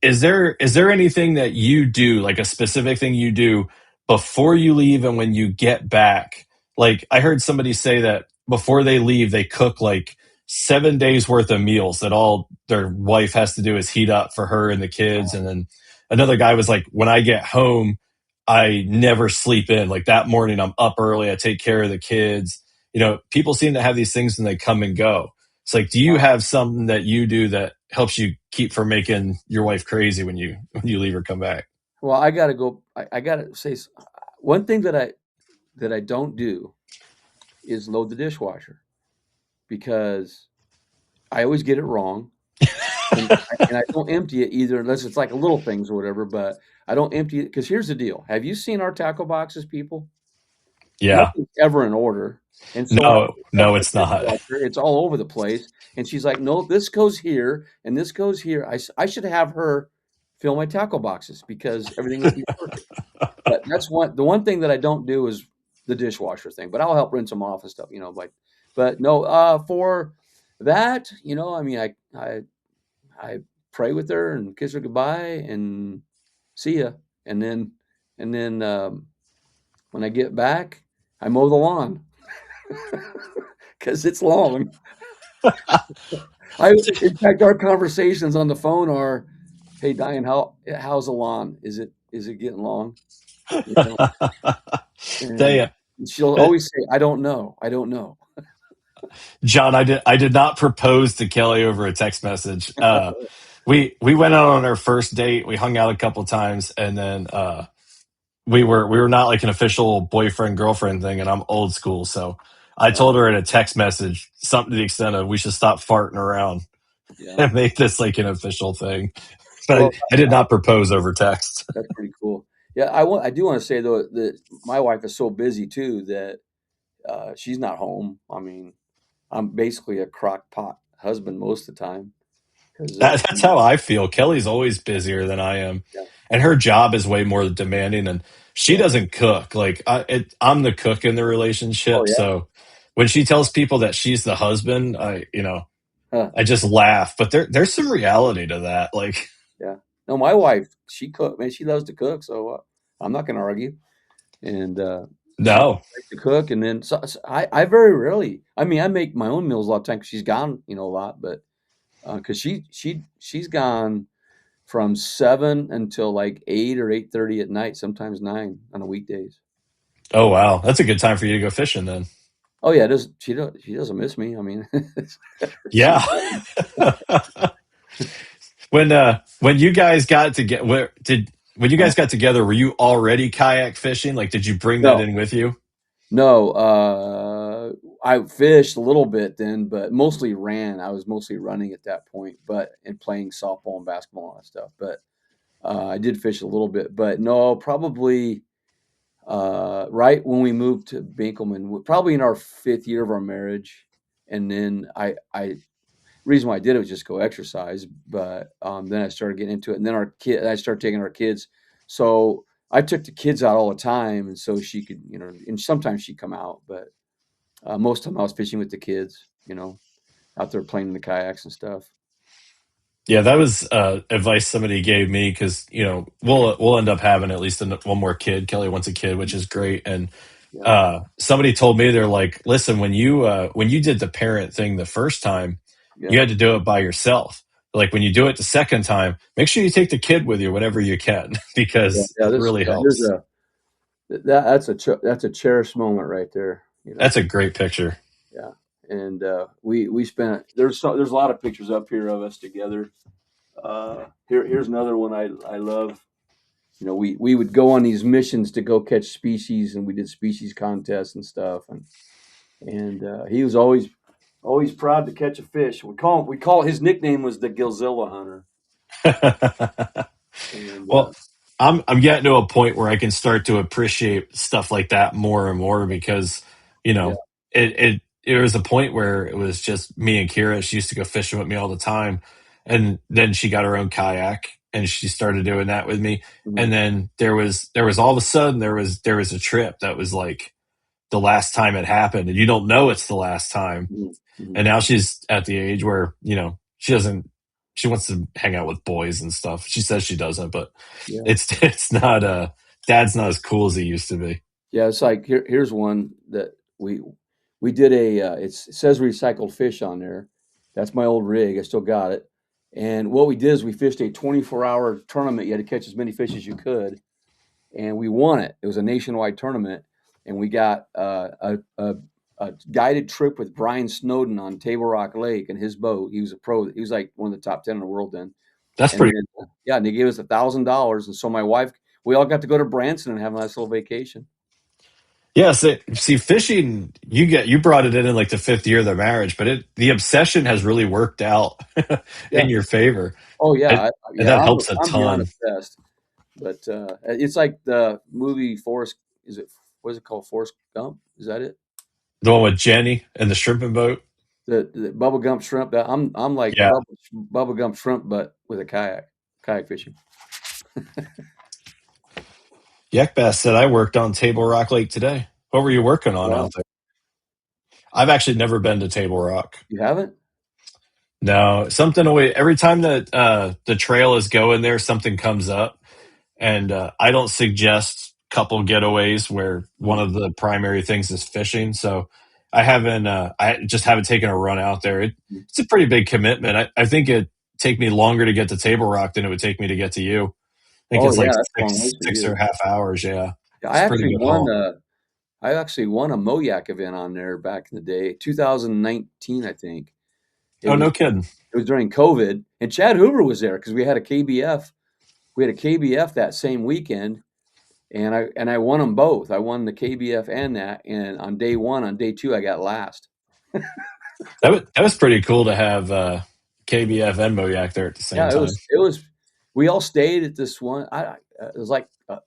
A: is there anything that you do, like a specific thing you do before you leave and when you get back? Like I heard somebody say that before they leave, they cook like 7 days worth of meals that all their wife has to do is heat up for her and the kids. And then another guy was like, when I get home, I never sleep in. Like that morning, I'm up early, I take care of the kids. People seem to have these things and they come and go. It's like, do you have something that you do that helps you keep from making your wife crazy when you leave or come back?
B: Well, I gotta go. I gotta say one thing that I don't do is load the dishwasher because I always get it wrong, and I don't empty it either unless it's like a little things or whatever. But I don't empty it because here's the deal: have you seen our tackle boxes, people?
A: Yeah.
B: Nothing's ever in order, and so when I
A: No,
B: pick up
A: no,
B: my
A: it's not.
B: dishwasher, it's all over the place. And she's like, "No, this goes here, and this goes here." I should have her fill my tackle boxes because everything would be perfect. But that's the one thing that I don't do is the dishwasher thing, but I'll help rinse them off and stuff, like. But no, for that, I mean, I pray with her and kiss her goodbye and see ya, and then when I get back, I mow the lawn because it's long. In fact, our conversations on the phone are, "Hey, Diane, how's the lawn? Is it getting long?" You know,
A: Tell
B: and
A: you,
B: she'll always say, "I don't know. I don't know."
A: John, I did not propose to Kelly over a text message. We went out on our first date. We hung out a couple times, and then we were not like an official boyfriend girlfriend thing. And I'm old school, so I told her in a text message something to the extent of we should stop farting around
B: Yeah.
A: and make this like an official thing. But I,
B: Well,
A: I did not propose over text.
B: that's pretty cool. Yeah, I do want to say though that my wife is so busy too that she's not home. I mean, I'm basically a crock pot husband most of the time because
A: That's how I feel. Kelly's always busier than I am,
B: yeah,
A: and her job is way more demanding. And she
B: yeah.
A: doesn't cook. Like I'm the cook in the
B: Oh
A: relationship.
B: yeah.
A: So when she tells people that she's the husband,
B: Huh.
A: I just laugh. But there's some reality to that. Like,
B: Yeah. No, my wife, she cook, man, she loves to cook, so I'm not going to argue. And she
A: no,
B: likes to cook, and then I very rarely. I mean, I make my own meals a lot of times 'cause she's gone, a lot, but because she's gone from 7 until like 8 or 8:30 at night, sometimes 9 on the weekdays.
A: oh wow, that's a good time for you to go fishing then.
B: Oh yeah, she doesn't miss me. I mean,
A: Yeah.
B: she's fine.
A: When you guys got to get where did when you
B: Uh,
A: guys got together, were you already kayak fishing? Like, did you bring that
B: no,
A: in with you?
B: no, I fished a little bit then, but mostly ran. I was mostly running at that point, and playing softball and basketball and all that stuff. But I did fish a little bit, but no, probably right when we moved to Binkelman, probably in our 5th year of our marriage. And then reason why I did it was just go exercise, but then I started getting into it, and then I started taking our kids. So I took the kids out all the time, and so she could, and sometimes she'd come out, but most of the time I was fishing with the kids, out there playing in the kayaks and stuff.
A: Yeah, that was advice somebody gave me because we'll end up having at least one more kid. Kelly wants a kid, which is great. And
B: Yeah,
A: somebody told me they're like, listen, when you did the parent thing the first time, you
B: yeah,
A: had to do it by yourself. Like when you do it the second time, make sure you take the kid with you whenever you can
B: yeah,
A: because
B: yeah.
A: it really
B: Here's
A: helps.
B: that's a cherished moment right there.
A: That's a great picture.
B: Yeah, and we spent there's a lot of pictures up here of us together. Here's another one I love. We would go on these missions to go catch species, and we did species contests and stuff, and he was always proud to catch a fish. We call his nickname was the Gilzilla Hunter, and
A: Well, I'm getting to a point where I can start to appreciate stuff like that more and more because, you
B: yeah,
A: know, it was a point where it was just me and Kira. She used to go fishing with me all the time. And then she got her own kayak. and she started doing that with me.
B: Mhm.
A: And then there was all of a sudden there was a trip that was like the last time it happened, and you don't know it's the last time.
B: Mhm. Mhm.
A: And now she's at the age where she wants to hang out with boys and stuff. She says she doesn't, but
B: Yeah.
A: it's not dad's not as cool as he used to be.
B: Yeah, it's like here's one that we did it says recycled fish on there. That's my old rig. I still got it. And what we did is we fished a 24-hour tournament. You had to catch as many fish as you could, and we won it. It was a nationwide tournament, and we got a guided trip with Brian Snowden on Table Rock Lake and his boat. He was a pro. He was like one of the top 10 in the world then.
A: That's
B: And
A: pretty.
B: then, yeah, and they gave us $1,000. And so my wife, we all got to go to Branson and have a nice little vacation.
A: Yeah, see, fishing, you brought it in like the fifth year of the marriage, but the obsession has really worked out
B: Yeah.
A: in your favor,
B: Oh
A: and,
B: yeah.
A: and
B: Yeah.
A: that helps a
B: I'm beyond
A: ton.
B: obsessed. But it's like the movie Forrest. Is it what is it called? Forrest Gump? Is that it?
A: The one with Jenny and the shrimping boat.
B: The Bubble Gump shrimp. I'm like
A: Yeah,
B: Bubble Gump shrimp, but with a kayak fishing.
A: Yak Bass said I worked on Table Rock Lake today. What were you working on
B: Wow,
A: out there? I've actually never been to Table Rock.
B: you haven't?
A: No, something always every time that the trail is going there, something comes up, and I don't suggest couple getaways where one
B: Mhm.
A: of the primary things is fishing. So I just haven't taken a run out there. It's a pretty big commitment. I think it take me longer to get to Table Rock than it would take me to get to you. I think
B: Oh
A: it's like
B: yeah, that's a long
A: six
B: ways for
A: six or
B: you.
A: a half hours. Yeah,
B: Yeah,
A: it's a pretty good haul.
B: I actually won a MOYAC event on there back in the day, 2019, I think. It
A: Oh,
B: was
A: no kidding.
B: it was during COVID, and Chad Hoover was there because we had a KBF. We had a KBF that same weekend, and I won them both. I won the KBF and that, and on day one, on day two, I got last.
A: That was pretty cool to have KBF and Moyak there at the same
B: Yeah,
A: time.
B: it was. We all stayed at this one. It was like it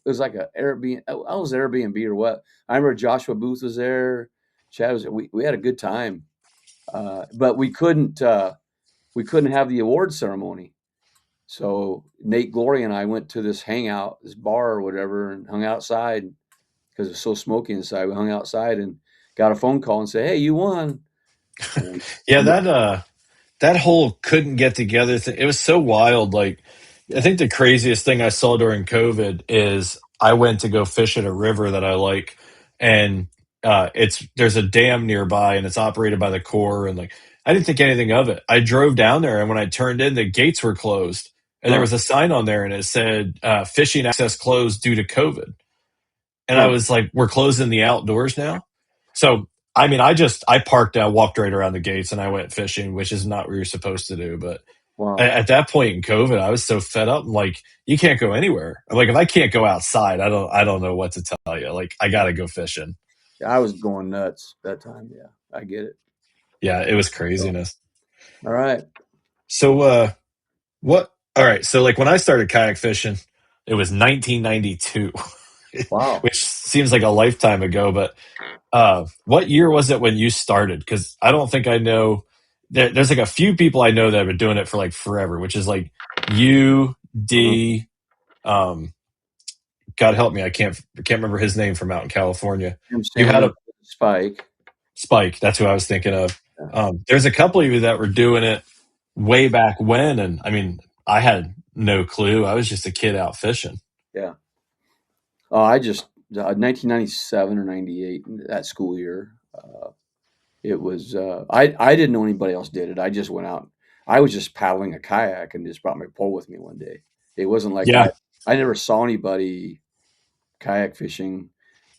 B: was like a Airbnb. I was Airbnb or what? I remember Joshua Booth was there. Chad was. We had a good time, but we couldn't have the award ceremony. So Nate Glory and I went to this hangout, this bar or whatever, and hung outside because it was so smoky inside. We hung outside and got a phone call and said, "Hey, you won." And,
A: Yeah,
B: and
A: that whole couldn't get together thing, it was so wild. Like, I
B: yeah,
A: think the craziest thing I saw during COVID is I went to go fish at a river that I like, and there's a dam nearby, and it's operated by the Corps, and like I didn't think anything of it. I drove down there, and when I turned in, the gates were closed, and there
B: huh,
A: was a sign on there, and it said fishing access closed due to COVID. And I
B: huh,
A: was like, we're closing the outdoors now. So, I mean, I parked out, walked right around the gates, and I went fishing, which is not what you're supposed to do. But
B: wow.
A: at that point in COVID, I was so fed up. I'm like, you can't go anywhere. I'm like, if I can't go outside, I don't know what to tell you. Like, I got to go fishing.
B: Yeah, I was going nuts that time. Yeah, I get it.
A: Yeah, it was
B: So,
A: craziness.
B: all right.
A: So, what? All right. So, like, when I started kayak fishing, it was 1992,
B: Wow.
A: which seems like a lifetime ago. But what year was it when you started? Because I don't think I know. There's like a few people I know that have been doing it for like forever, which is like you,
B: Uh-huh.
A: D. Um, God help me, I can't remember his name from out in California.
B: Jim
A: You had
B: Salmon,
A: a
B: Spike.
A: Spike. That's who I was thinking of.
B: Yeah.
A: There's a couple of you that were doing it way back when, and I mean, I had no clue. I was just a kid out fishing.
B: Yeah. I just 1997 or 98 that school year. It was I didn't know anybody else did it. I just went out. I was just paddling a kayak and just brought my pole with me one day. It wasn't like
A: Yeah,
B: I never saw anybody kayak fishing.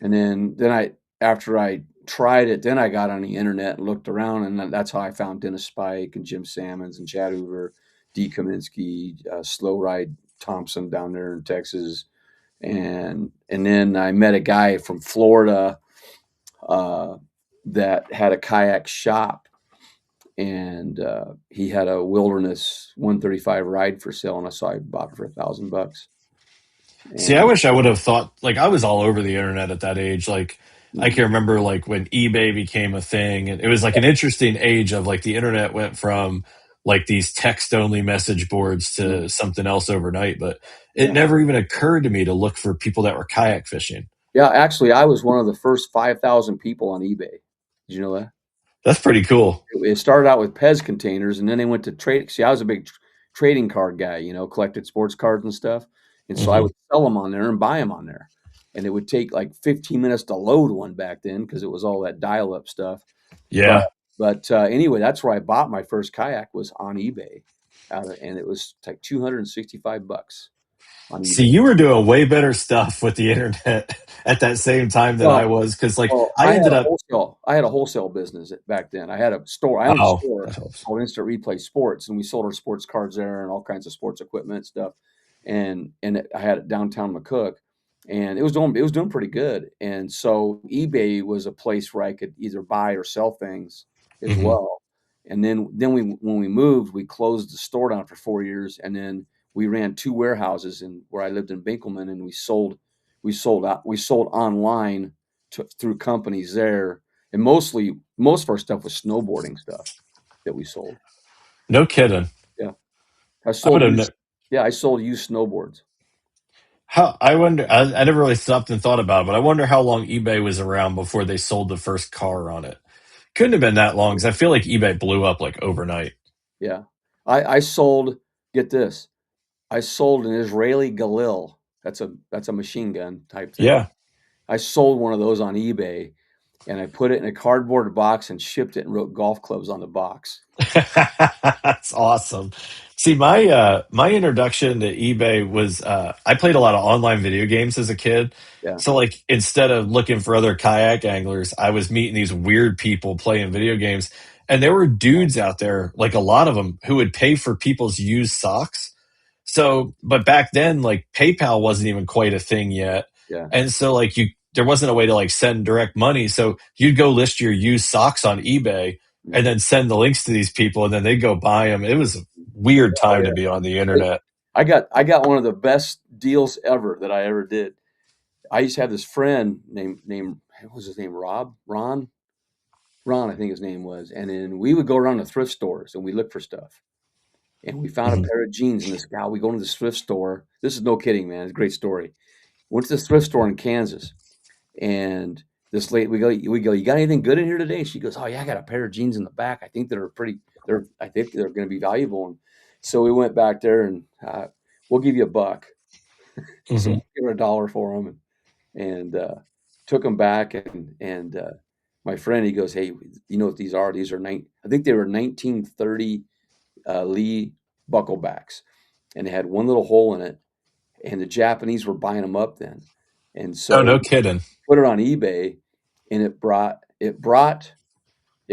B: And then I after I tried it, then I got on the internet and looked around, and that's how I found Dennis Spike and Jim Salmons and Chad Hoover, D. Kaminsky, Slow Ride Thompson down there in Texas, and then I met a guy from Florida uh, that had a kayak shop, and he had a Wilderness 135 ride for sale, and I bought it for $1,000.
A: see, I
B: And
A: wish I would have thought, like, I was all over the internet at that age. Like, I
B: mhm,
A: can remember like when eBay became a thing, and it was like an interesting age of like the internet went from like these text only message boards to something else overnight, but it
B: Yeah.
A: never even occurred to me to look for people that were kayak fishing.
B: Yeah, actually, I was one of the first 5,000 people on eBay. Did you know that?
A: That's pretty cool.
B: It started out with Pez containers, and then they went to trade. See, I was a big trading card guy, collected sports cards and stuff, and so I
A: Hmm.
B: would sell them on there and buy them on there, and it would take like 15 minutes to load one back then because it was all that dial-up stuff. But
A: Yeah.
B: anyway, that's where I bought my first kayak was on eBay, and it was like $265 on
A: See,
B: eBay.
A: you were doing way better stuff with the internet at that same time than I
B: Well,
A: was. Cause like
B: Well,
A: I ended up,
B: I had a wholesale business back then. I had a store. I owned a
A: oh,
B: store
A: that helps.
B: called Instant Replay Sports, and we sold our sports cards there and all kinds of sports equipment and stuff. I had it downtown McCook, and it was doing pretty good. And so eBay was a place where I could either buy or sell things as
A: Hmm.
B: well. And then when we moved, we closed the store down for 4 years, and then we ran two warehouses where I lived in Binkelman, and we sold online through companies there, and most of our stuff was snowboarding stuff that we sold.
A: No kidding.
B: Yeah, I
A: I would
B: sold
A: have,
B: used. Yeah, I sold used snowboards.
A: how, I wonder, I never really stopped and thought about it, but I wonder how long eBay was around before they sold the first car on it. Couldn't have been that long because I feel like eBay blew up like overnight.
B: Yeah, I sold. Get this, I sold an Israeli Galil. That's a machine gun type thing.
A: Yeah.
B: I sold one of those on eBay, and I put it in a cardboard box and shipped it and wrote golf clubs on the box.
A: That's awesome. See, my introduction to eBay was I played a lot of online video games as a kid.
B: Yeah,
A: So like instead of looking for other kayak anglers, I was meeting these weird people playing video games. And there were dudes out there, like a lot of them, who would pay for people's used socks. So, but back then, like PayPal wasn't even quite a thing yet.
B: yeah.
A: And so like there wasn't a way to like send direct money. So you'd go list your used socks on eBay and
B: Mhm.
A: then send the links to these people and then they go buy them. It was a weird
B: Oh
A: time to
B: yeah.
A: be on the internet.
B: I got one of the best deals ever that I ever did. I used to have this friend named what was his name? Ron, I think his name was. And then we would go around to thrift stores and we look for stuff. And we found a
A: Mhm.
B: pair of jeans in this gal. We go into this thrift store. This is no kidding, man. It's a great story. Went to this thrift store in Kansas, and this lady, we go, you got anything good in here today? And she goes, oh yeah, I got a pair of jeans in the back. I think they're going to be valuable. And so we went back there, and we'll give you $1. So we
A: Mhm.
B: gave her $1 for them, and took them back. And my friend, he goes, hey, you know what these are? These are I think they were 1930 Lee bucklebacks, and they had one little hole in it. And the Japanese were buying them up then, and
A: Oh,
B: so
A: no kidding.
B: put it on eBay, and it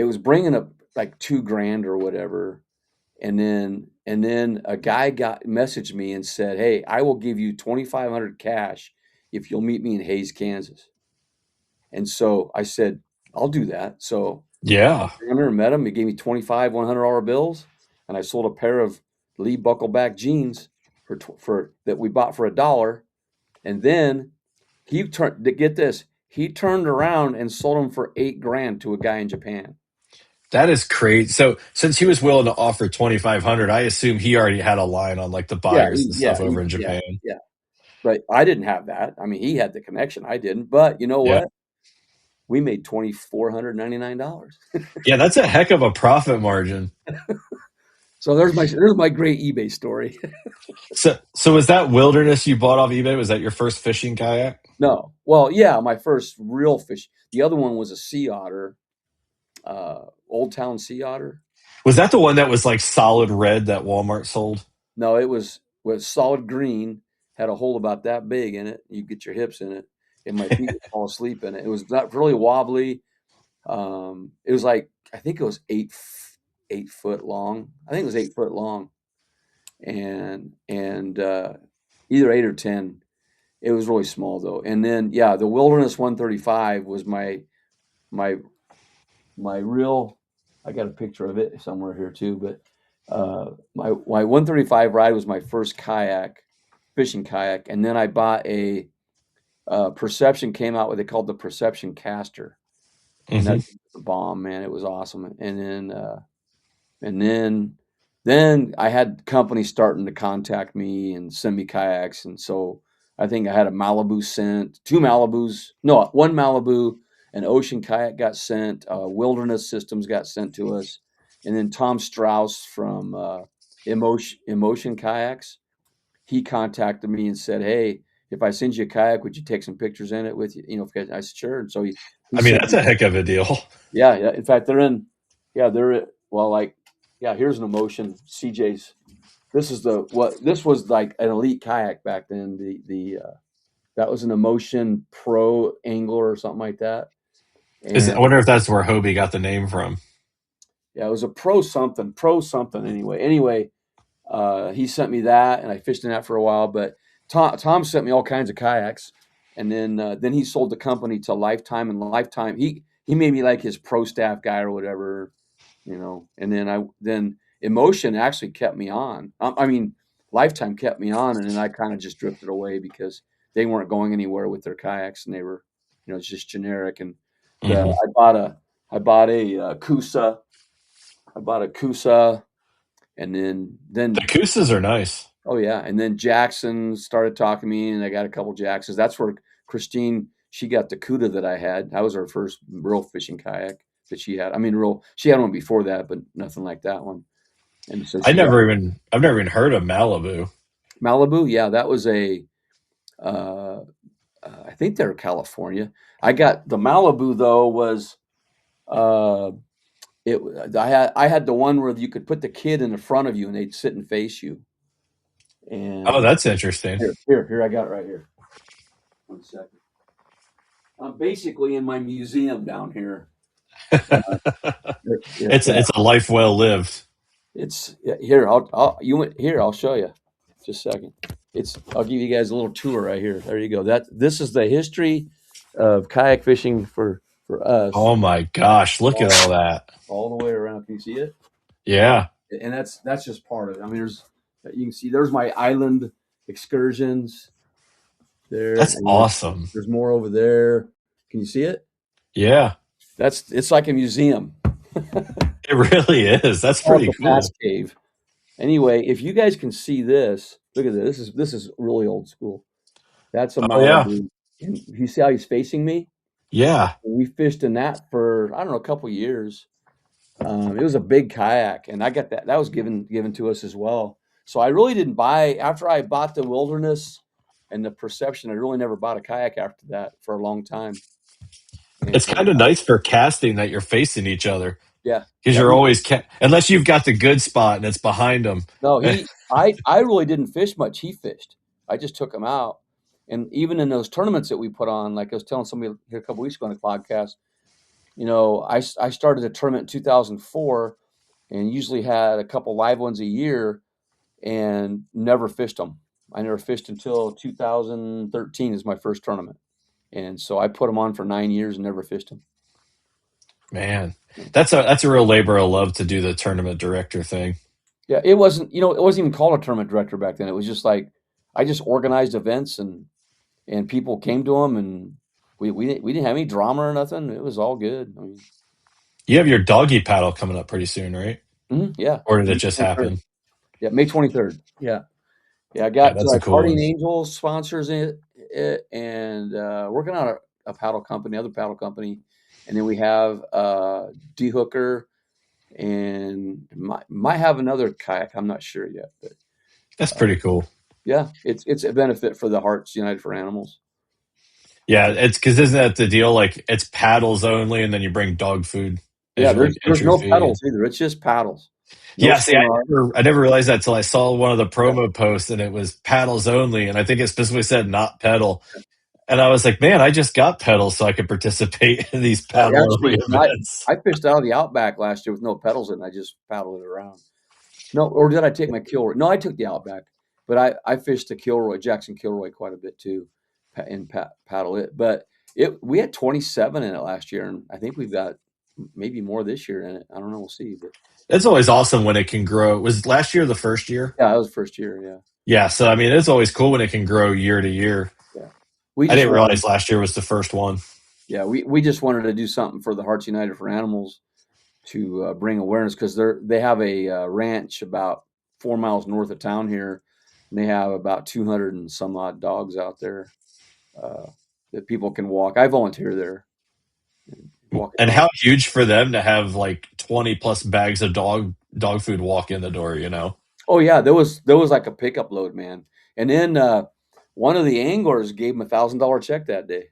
B: was bringing up like 2 grand or whatever. And then a guy messaged me and said, hey, I will give you 2,500 cash if you'll meet me in Hayes, Kansas. And so I said, I'll do that. So
A: Yeah.
B: I went there and met him. He gave me 25 $100 bills, and I sold a pair of Lee buckleback jeans for that we bought for $1. And then get this, he turned around and sold them for 8 grand to a guy in Japan.
A: That is crazy. So since he was willing to offer 2,500, I assume he already had a line on like the
B: Yeah,
A: buyers and stuff over in
B: yeah,
A: Japan.
B: yeah. But I didn't have that. I mean, he had the connection. I didn't. But you know
A: Yeah.
B: what? We made $2,499.
A: Yeah, that's a heck of a profit margin.
B: So there's my great eBay story.
A: So was that wilderness you bought off eBay? Was that your first fishing kayak?
B: No, well, yeah, my first real fish. The other one was a sea otter, Old Town Sea Otter.
A: Was that the one that was like solid red that Walmart sold?
B: No, it was solid green, had a hole about that big in it. You get your hips in it, and my feet would fall asleep in it. It was not really wobbly. It was like I think it was 8 foot long. I think it was 8 foot long, and either 8 or 10. It was really small though. And then yeah, the Wilderness 135 was my my real. I got a picture of it somewhere here too, but my 135 ride was my first fishing kayak, and then I bought a Perception came out with it called the Perception Caster, and
A: Hmm.
B: that's the bomb, man. It was awesome. And then then I had companies starting to contact me and send me kayaks, and so I think I had a Malibu sent, two Malibus, no, one Malibu, an ocean kayak got sent, Wilderness Systems got sent to us, and then Tom Strauss from Emotion Kayaks, he contacted me and said, "Hey, if I send you a kayak, would you take some pictures in it with you?" I said, "Sure." And so he
A: I mean,
B: sent
A: that's
B: me.
A: a heck of a deal.
B: Yeah, yeah. In fact, well, like, yeah, here's an Emotion CJ's. This was like an elite kayak back then. That was an Emotion Pro Angler or something like that.
A: I
B: And
A: wonder if that's where Hobie got the name from.
B: yeah, it was a pro something anyway. He sent me that, and I fished in that for a while. But Tom sent me all kinds of kayaks, and then he sold the company to Lifetime, and Lifetime he made me like his pro staff guy or whatever, And then Emotion actually kept me on. I mean, Lifetime kept me on, and then I kind of just drifted away because they weren't going anywhere with their kayaks, and they were, just generic. And the
A: Hmm.
B: I bought a Kusa. I bought a Kusa, and
A: The
B: then
A: Koosas are nice.
B: oh yeah, and then Jackson started talking to me, and I got a couple Jacksons. That's where Christine, she got the Cuda that I had. That was her first real fishing kayak that she had. I mean, she had one before that, but nothing like that one. And so
A: I've
B: she got
A: never even heard of Malibu.
B: Malibu. Yeah, that was uh, I think they're California. I got the Malibu though was uh, I had the one where you could put the kid in the front of you and they'd sit and face you.
A: Oh,
B: And
A: that's interesting.
B: here, I got it right here. 1 second. I'm basically in my museum down here. Uh, it's
A: It's a life well lived.
B: here. I'll show you. Just a second. I'll give you guys a little tour right here. There you go. This is the history of kayak fishing for us
A: Oh my gosh, look at all that.
B: all the way around. Can you see it?
A: Yeah,
B: And that's just part of it. I mean, you can see there's my island excursions there,
A: that's
B: and
A: awesome.
B: there's more over there. Can you see it?
A: Yeah,
B: It's like a museum.
A: it really is. That's
B: Call it
A: pretty
B: the
A: cool.
B: Past Cave. Anyway, if you guys can see this, look at this. This is really old school. That's a
A: Oh yeah,
B: Malibu. And you see how he's facing me?
A: yeah.
B: We fished in that for I don't know a couple years. It was a big kayak, and I got that. That was given to us as well. So I really didn't buy after I bought the Wilderness and the Perception. I really never bought a kayak after that for a long time.
A: It's
B: And
A: kind of nice for casting that you're facing each other
B: yeah,
A: because
B: yeah.
A: you're always unless you've got the good spot and it's behind them.
B: No, I really didn't fish much. He fished. I just took him out. And even in those tournaments that we put on, like I was telling somebody here a couple weeks ago on the podcast, I started a tournament in 2004 and usually had a couple live ones a year and never fished them. I never fished until 2013 is my first tournament. And so I put them on for 9 years and never fished them.
A: Man, that's a real labor of love to do the tournament director thing.
B: Yeah, it wasn't even called a tournament director back then. It was just like I just organized events and people came to them, and we didn't have any drama or nothing. It was all good. I mean,
A: You have your doggy paddle coming up pretty soon, right?
B: yeah,
A: Or did it
B: May
A: just
B: 23rd.
A: happen?
B: Yeah, May 23rd. Yeah, yeah. I
A: Yeah,
B: got
A: that's a cool
B: Guardian
A: one.
B: Angels sponsors it and working on a paddle company, other paddle company, and then we have D Hooker and might have another kayak. I'm not sure yet, but
A: That's pretty cool.
B: yeah, it's a benefit for the Hearts United for Animals.
A: Yeah, it's because isn't that the deal? Like it's paddles only, and then you bring dog food as
B: Yeah,
A: your like
B: there's
A: entry
B: no
A: fee.
B: pedals either. It's just paddles. No
A: Yeah, see,
B: sonar.
A: I never realized that till I saw one of the
B: Yeah.
A: promo posts, and it was paddles only, and I think it specifically said not pedal. And I was like, man, I just got pedals so I could participate in these paddle only
B: Actually,
A: events.
B: I fished out of the Outback last year with no pedals in. I just paddled it around. No, or did I take my Kilroy? No, I took the Outback, but I fished the Kilroy, Jackson Kilroy, quite a bit too, and paddle it. But we had 27 in it last year, and I think we've got maybe more this year in it. I don't know. We'll see. But
A: It's always awesome when it can grow. Was last year the first year?
B: yeah, that was first year. Yeah,
A: Yeah, so I mean, it's always cool when it can grow year to year.
B: yeah. We
A: I
B: just
A: didn't
B: wanted,
A: realize last year was the first one.
B: yeah, we just wanted to do something for the Hearts United for Animals bring awareness, because they have a ranch about 4 miles north of town here, and they have about 200 and some odd dogs out there uh, that people can walk. I volunteer there and walk a
A: And
B: dog.
A: how huge for them to have like 20 plus bags of dog food walk in the door,
B: Oh yeah, there was like a pickup load, man. And then one of the anglers gave him $1,000 check that day.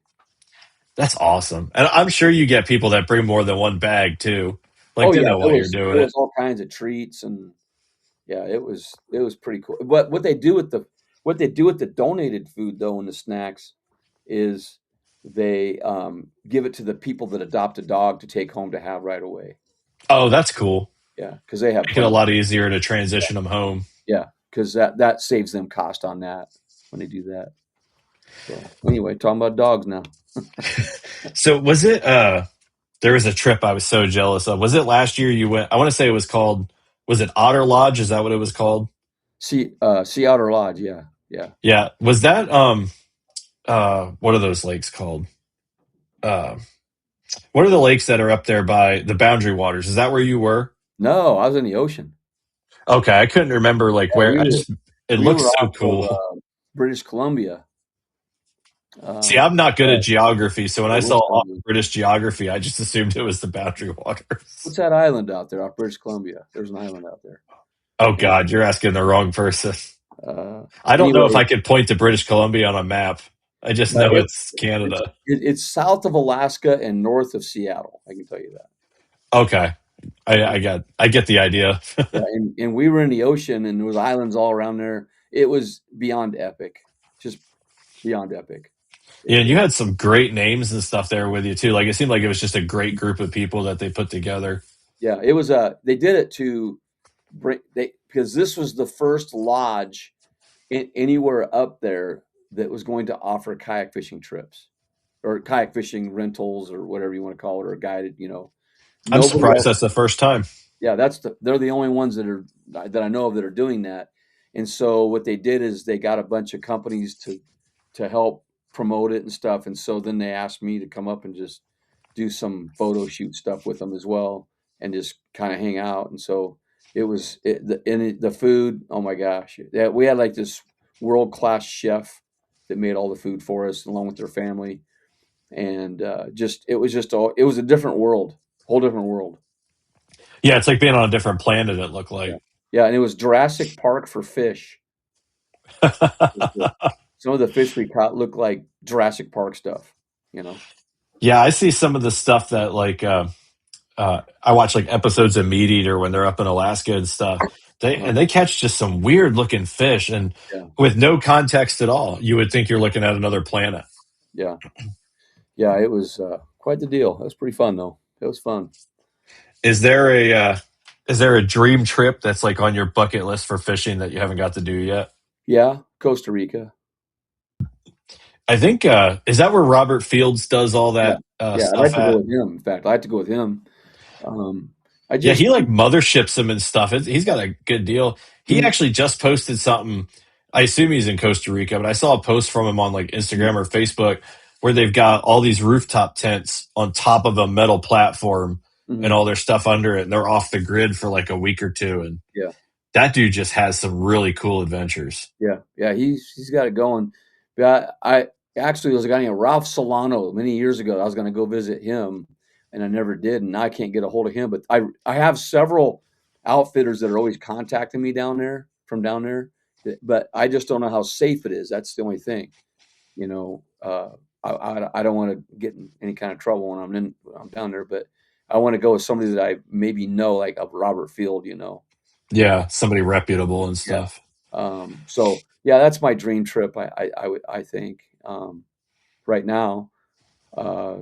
A: That's awesome. And I'm sure you get people that bring more than one bag too. Like
B: Oh
A: to
B: yeah,
A: know why you're doing
B: there
A: it.
B: was all kinds of treats, and yeah, it was pretty cool. But what they do with the donated food though and the snacks is they give it to the people that adopt a dog to take home to have right away.
A: Oh, that's cool.
B: Yeah, because they have
A: Make it a
B: plenty.
A: lot easier to transition them home.
B: Yeah, because that saves them cost on that when they do that. So anyway, talking about dogs now.
A: So was it there was a trip I was so jealous of. Was it last year you went? I want to say it was called, was it Otter Lodge? Is that what it was called?
B: Sea Otter Lodge. Yeah, yeah.
A: Yeah. Was that what are those lakes called? Uh what are the lakes that are up there by the Boundary Waters? Is that where you were?
B: No, I was in the ocean.
A: Okay, I couldn't remember like
B: Yeah,
A: where. I just, it
B: we
A: looks
B: were
A: so
B: off of
A: cool.
B: British Columbia.
A: See, I'm not good
B: Yeah,
A: at geography, so when I
B: we're
A: saw
B: talking.
A: British geography, I just assumed it was the Boundary Waters.
B: What's that island out there off British Columbia? There's an island out there.
A: Oh
B: And
A: God, you're asking the wrong person.
B: uh,
A: I don't know if
B: anyway,
A: I could point to British Columbia on a map. I just
B: but
A: know it's Canada.
B: it's south of Alaska and north of Seattle. I can tell you that.
A: Okay,
B: Yeah,
A: I get the idea.
B: yeah. And we were in the ocean, and there was islands all around there. It was beyond epic, just beyond epic.
A: Yeah, and
B: It
A: you had some great names and stuff there with you too. Like it seemed like it was just a great group of people that they put together.
B: Yeah, it was they did it to bring they because this was the first lodge anywhere up there that was going to offer kayak fishing trips or kayak fishing rentals or whatever you want to call it, or guided.
A: I'm
B: Nobody
A: surprised
B: else.
A: that's the first time.
B: Yeah, they're the only ones that I know of that are doing that. And so what they did is they got a bunch of companies to help promote it and stuff. And so then they asked me to come up and just do some photo shoot stuff with them as well, and just kind of hang out. And so the food. Oh my gosh, yeah, we had like this world class chef that made all the food for us along with their family, and just it was a different world, whole different world.
A: Yeah, it's like being on a different planet. It looked
B: Yeah,
A: like.
B: yeah, and it was Jurassic Park for fish. Some of the fish we caught looked like Jurassic Park stuff. You know.
A: Yeah, I see some of the stuff that like I watch like episodes of Meat Eater when they're up in Alaska and stuff.
B: Uh-huh.
A: They catch just some weird looking fish and
B: Yeah,
A: with no context at all. You would think you're looking at another planet.
B: yeah, yeah. It was quite the deal. It was pretty fun though. It was fun.
A: Is there a is there a dream trip that's like on your bucket list for fishing that you haven't got to do yet?
B: Yeah, Costa Rica.
A: I think is that where Robert Fields does all
B: Yeah,
A: that
B: yeah. I'd like
A: stuff
B: to go
A: at?
B: with him. In fact, I'd like to go with him. Um, I
A: Yeah,
B: just
A: he like motherships him and stuff. He's got a good deal. He
B: mhm,
A: actually just posted something. I assume he's in Costa Rica, but I saw a post from him on like
B: mhm,
A: Instagram or Facebook where they've got all these rooftop tents on top of a metal platform and
B: mhm.
A: all their stuff under it, and they're off the grid for like a week or two. And
B: Yeah,
A: that dude just has some really cool adventures.
B: yeah, yeah. He's got it going. But I actually was a guy named Ralph Solano many years ago. I was going to go visit him, and I never did. And now I can't get a hold of him. But I have several outfitters that are always contacting me down there from down there. But I just don't know how safe it is. That's the only thing. You know, I don't want to get in any kind of trouble when I'm down there. But I want to go with somebody that I maybe know, like a Robert Field.
A: Yeah, somebody reputable and
B: Yeah.
A: stuff.
B: So yeah, that's my dream trip. I think right now, uh,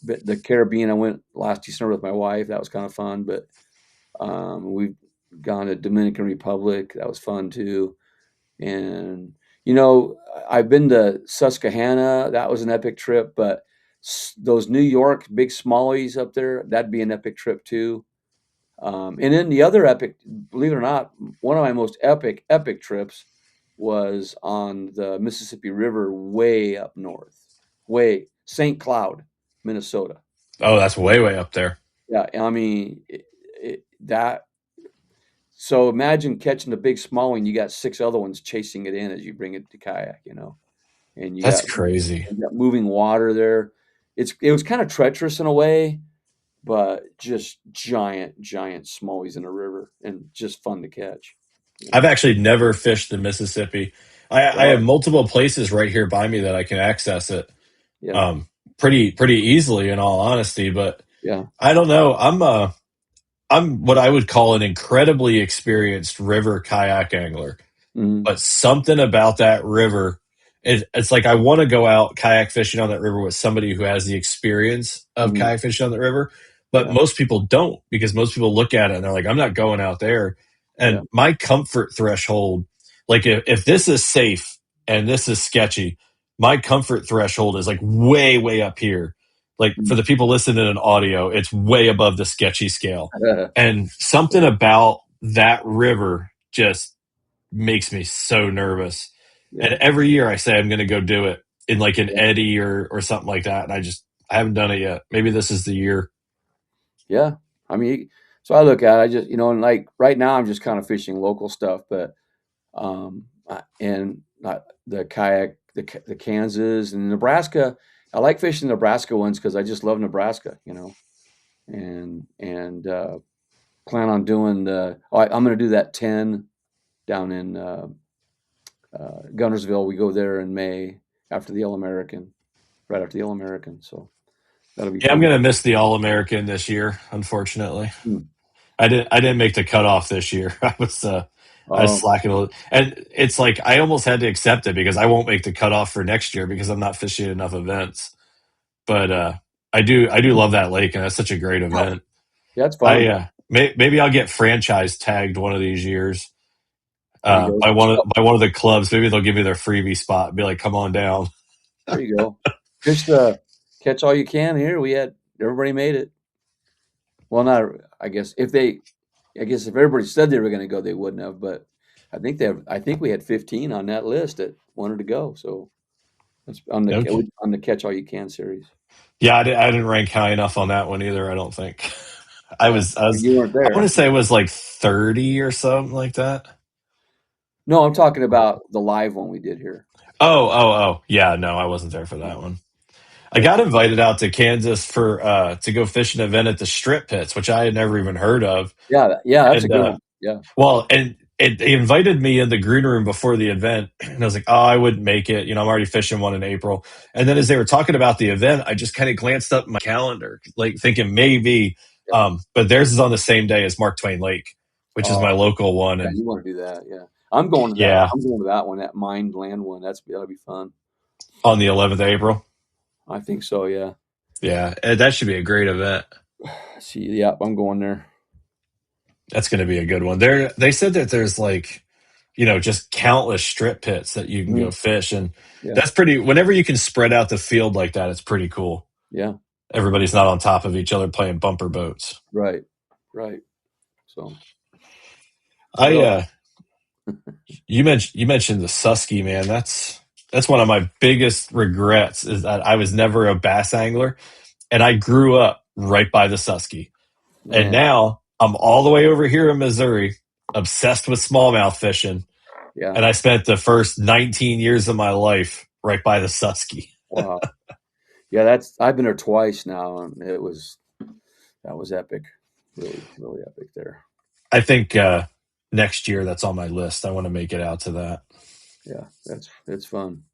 B: the Caribbean. I went last December with my wife. That was kind of fun. But we've gone to Dominican Republic. That was fun too. And I've been to Susquehanna. That was an epic trip. But those New York big smallies up there, that'd be an epic trip too. And then the other epic, believe it or not, one of my most epic trips was on the Mississippi River way up north, way St. Cloud, Minnesota.
A: Oh, that's way up there.
B: Yeah, I mean, that. So imagine catching a big smallie, and you got 6 other ones chasing it in as you bring it to kayak, and
A: That's crazy.
B: you got moving water there. It was kind of treacherous in a way, but just giant, giant smallies in the river and just fun to catch.
A: I've actually never fished the Mississippi. I have
B: Oh,
A: multiple places right here by me that I can access it
B: yeah,
A: um, pretty easily, in all honesty. But
B: yeah,
A: I don't know. I'm what I would call an incredibly experienced river kayak angler.
B: mhm,
A: But something about that river, it's like I want to go out kayak fishing on that river with somebody who has the experience of
B: mhm,
A: kayak fishing on the river. But
B: yeah,
A: most people don't, because most people look at it and they're like, I'm not going out there.
B: yeah,
A: And my comfort threshold, like if this is safe and this is sketchy, my comfort threshold is like way up here. Like for
B: mm.
A: the people listening in audio, it's way above the sketchy scale. And something about that river just makes me so nervous. And
B: Yeah,
A: every year I say I'm going to go do it in like an
B: yeah,
A: eddy or something like that, and I haven't done it yet. Maybe this is the year.
B: yeah. I mean, so I look at it, I just, and like right now I'm just kind of fishing local stuff, but and the kayak, the Kansas and Nebraska. I like fishing Nebraska ones because I just love Nebraska, and plan on doing I'm going to do that 10 down in Gunnersville. We go there in May after the All American, right after the All American. So that'll be
A: Yeah, I'm
B: fun.
A: going to miss the All American this year, unfortunately.
B: Hmm.
A: I didn't make the cutoff this year. I was
B: Oh,
A: slacking a little, and it's like I almost had to accept it because I won't make the cutoff for next year because I'm not fishing enough events. But I do love that lake, and that's such a great event.
B: yeah, it's fun.
A: Maybe I'll get franchise tagged one of these years
B: There you go.
A: by one of the clubs. Maybe they'll give me their freebie spot and be like, "Come on down."
B: There you go. Just catch all you can here. Everybody made it. Well, not I guess if everybody said they were going to go, they wouldn't have. But I think we had 15 on that list that wanted to go. So that's
A: Okay.
B: on the catch all you can series.
A: Yeah, I didn't rank high enough on that one either. I don't think. I
B: Yeah,
A: was I was
B: you weren't
A: I want
B: there.
A: to say it was like 30 or something like that.
B: No, I'm talking about the live one we did here.
A: Oh. Yeah, no, I wasn't there for that one. I
B: But
A: got invited out to Kansas for to go fish an event at the strip pits, which I had never even heard of.
B: yeah, yeah, that's a
A: And
B: good one. Yeah.
A: well, and they invited me in the green room before the event, and I was like, "Oh, I wouldn't make it." I'm already fishing one in April. And then as they were talking about the event, I just kind of glanced up my calendar, like thinking maybe.
B: Yeah.
A: But theirs is on the same day as Mark Twain Lake, which is my
B: Oh,
A: local one,
B: yeah,
A: and
B: you want to do that? Yeah, I'm going to that.
A: yeah,
B: I'm going to that one, that Mind Land one. That'll be fun.
A: on the 11th of April.
B: I think so. Yeah.
A: Yeah, that should be a great event.
B: See, yeah, I'm going there.
A: That's going to be a good one. They said that there's like, just countless strip pits that you can go
B: Mhm.
A: fish. And
B: Yeah,
A: that's pretty, whenever you can spread out the field like that, it's pretty cool.
B: yeah,
A: Everybody's not on top of each other playing bumper boats.
B: right, right. So what
A: I,
B: else?
A: you mentioned the Susky, man. That's one of my biggest regrets is that I was never a bass angler and I grew up right by the Susky. And
B: Man,
A: now I'm all the way over here in Missouri, obsessed with smallmouth fishing.
B: yeah,
A: And I spent the first 19 years of my life right by the Susky.
B: wow. Yeah, I've been there twice now, and that was epic. Really, really epic there.
A: I think next year that's on my list. I want to make it out to that.
B: Yeah, it's fun.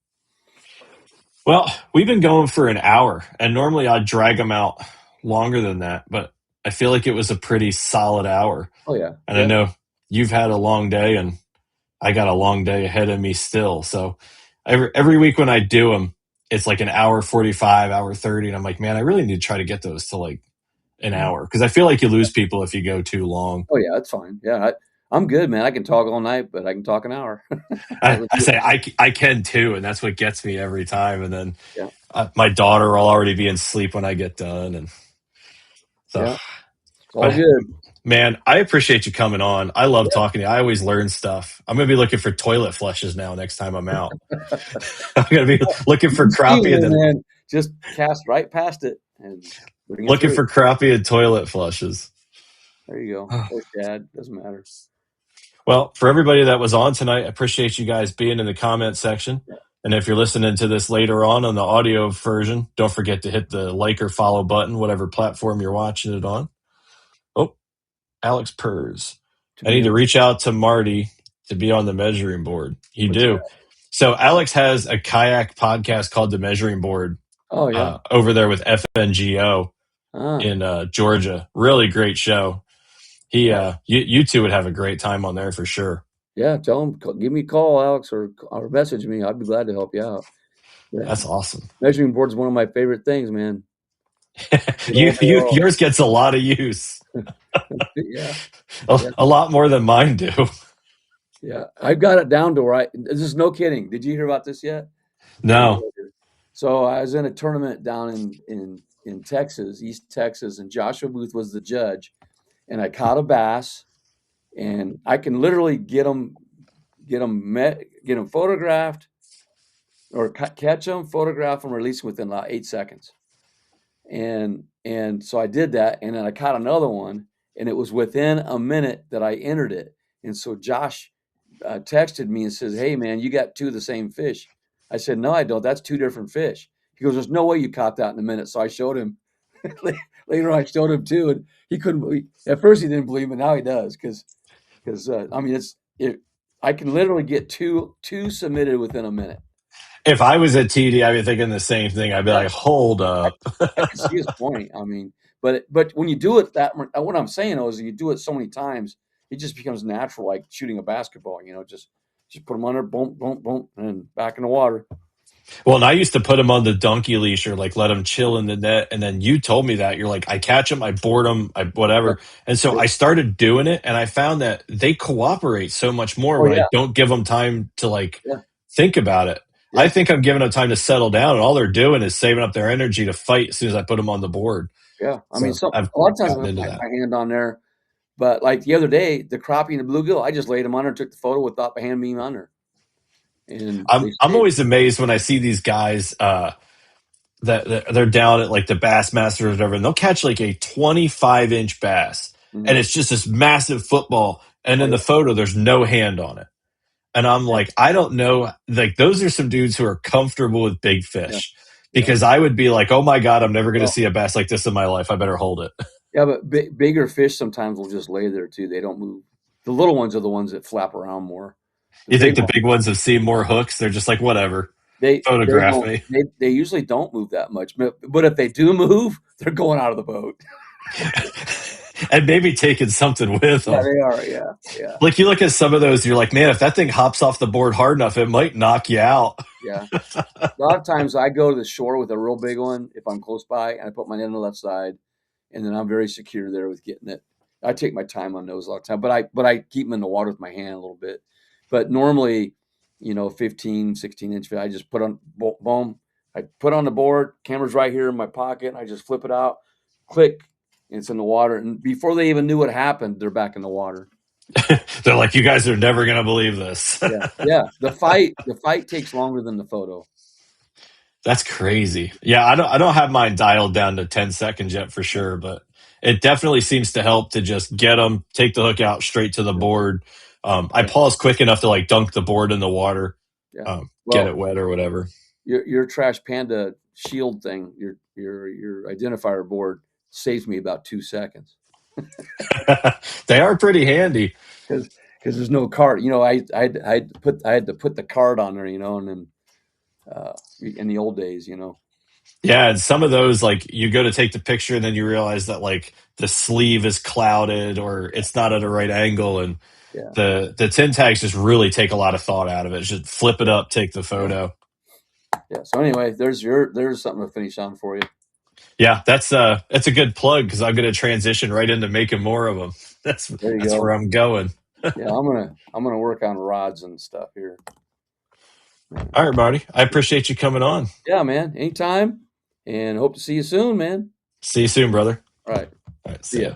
A: Well, we've been going for an hour, and normally I'd drag them out longer than that, but I feel like it was a pretty solid hour.
B: Oh yeah,
A: And I
B: yeah,
A: know you've had a long day, and I got a long day ahead of me still. So every week when I do them, it's like an hour 45, hour 30. And I'm like, man, I really need to try to get those to like an
B: yeah.
A: hour because I feel like you lose people if you go too long.
B: Oh yeah, that's fine. Yeah, I'm good, man. I can talk all night, but I can talk an hour.
A: I say I can too, and that's what gets me every time. And then
B: Yeah,
A: my daughter will already be in sleep when I get done, and so.
B: yeah, it's all
A: But
B: good.
A: man, I appreciate you coming on. I love
B: Yeah,
A: talking to you. I always learn stuff. I'm gonna be looking for toilet flushes now next time I'm out. I'm gonna be looking for
B: you see
A: crappie, and
B: one,
A: then
B: man, just cast right past it, and Bring it
A: Looking
B: through.
A: for crappie and toilet flushes.
B: There you go. Or dad, doesn't matter.
A: Well, for everybody that was on tonight, I appreciate you guys being in the comment section. And if you're listening to this later on the audio version, don't forget to hit the like or follow button, whatever platform you're watching it on. Oh, Alex purrs. I need to reach out to Marty to be on the measuring board. You
B: What's
A: do.
B: that?
A: So Alex has a kayak podcast called The Measuring Board
B: Oh, yeah.
A: over there with FNGO
B: Ah,
A: in Georgia. Really great show. You two would have a great time on there for sure.
B: yeah. Tell him, give me a call, Alex, or message me. I'd be glad to help you out. Yeah.
A: That's awesome.
B: Measuring board is one of my favorite things, man. All day long.
A: Yours gets a lot of use.
B: Yeah.
A: A lot more than mine do.
B: Yeah. I've got it down to where this is no kidding. Did you hear about this yet?
A: No.
B: So I was in a tournament down in Texas, East Texas, and Joshua Booth was the judge. And I caught a bass, and I can literally get them photographed, or catch them, photograph them, release them within about 8 seconds. And so I did that, and then I caught another one, and it was within a minute that I entered it. And so Josh texted me and says, "Hey man, you got two of the same fish." I said, "No, I don't. That's two different fish." He goes, "There's no way you caught that in a minute." So I showed him. Later on, I showed him too, and he couldn't believe. At first, he didn't believe me. Now he does, because I mean, I can literally get two submitted within a minute.
A: If I was at TD, I'd be thinking the same thing. I'd be like, "Hold up."
B: I can see his point. I mean, but when you do it what I'm saying is, you do it so many times, it just becomes natural, like shooting a basketball. Just put them under, boom, boom, boom, and back in the water.
A: Well, and I used to put them on the donkey leash or like let them chill in the net. And then you told me that you're like, I catch them, I board them, whatever. And so I started doing it, and I found that they cooperate so much more when I don't give them time to think about it. I think I'm giving them time to settle down, and all they're doing is saving up their energy to fight as soon as I put them on the board.
B: Yeah. I mean, a lot of times I put my hand on there, but like the other day, the crappie and the bluegill, I just laid them under and took the photo without the hand being under. And
A: I'm always amazed when I see these guys that they're down at like the Bass Masters or whatever, and they'll catch like a 25-inch bass, and it's just this massive football, and in the photo there's no hand on it. And I'm like, I don't know, like those are some dudes who are comfortable with big fish, because I would be like, oh my God, I'm never going to see a bass like this in my life. I better hold it.
B: Yeah, but bigger fish sometimes will just lay there too. They don't move. The little ones are the ones that flap around more.
A: You think the big ones have seen more hooks? They're just like, whatever. Photograph me.
B: They usually don't move that much, but if they do move, they're going out of the boat.
A: And maybe taking something with them.
B: Yeah, they are. Yeah.
A: Like you look at some of those, you're like, man, if that thing hops off the board hard enough, it might knock you out.
B: Yeah. A lot of times I go to the shore with a real big one if I'm close by, and I put my net on the left side, and then I'm very secure there with getting it. I take my time on those a lot of time, but I keep them in the water with my hand a little bit. But normally, 15, 16-inch fish, I just put on, boom, I put on the board, camera's right here in my pocket, and I just flip it out, click, and it's in the water. And before they even knew what happened, they're back in the water.
A: They're like, you guys are never going to believe this.
B: Yeah. The fight takes longer than the photo.
A: That's crazy. Yeah, I don't have mine dialed down to 10 seconds yet for sure, but it definitely seems to help to just get them, take the hook out straight to the board. I pause quick enough to like dunk the board in the water, get it wet or whatever.
B: Your Trash Panda shield thing, your identifier board saves me about 2 seconds.
A: They are pretty handy
B: because there's no card. I had to put the card on there, and then in the old days,
A: Yeah, and some of those, like you go to take the picture and then you realize that like the sleeve is clouded or it's not at a right angle, and the tin tags just really take a lot of thought out of it. Just flip it up, take the photo.
B: Yeah. So anyway, there's something to finish on for you.
A: Yeah, that's a good plug, because I'm going to transition right into making more of them. That's where I'm going.
B: Yeah, I'm gonna work on rods and stuff here.
A: All right, Marty. I appreciate you coming on.
B: Yeah, man. Anytime, and hope to see you soon, man.
A: See you soon, brother.
B: All right.
A: See ya.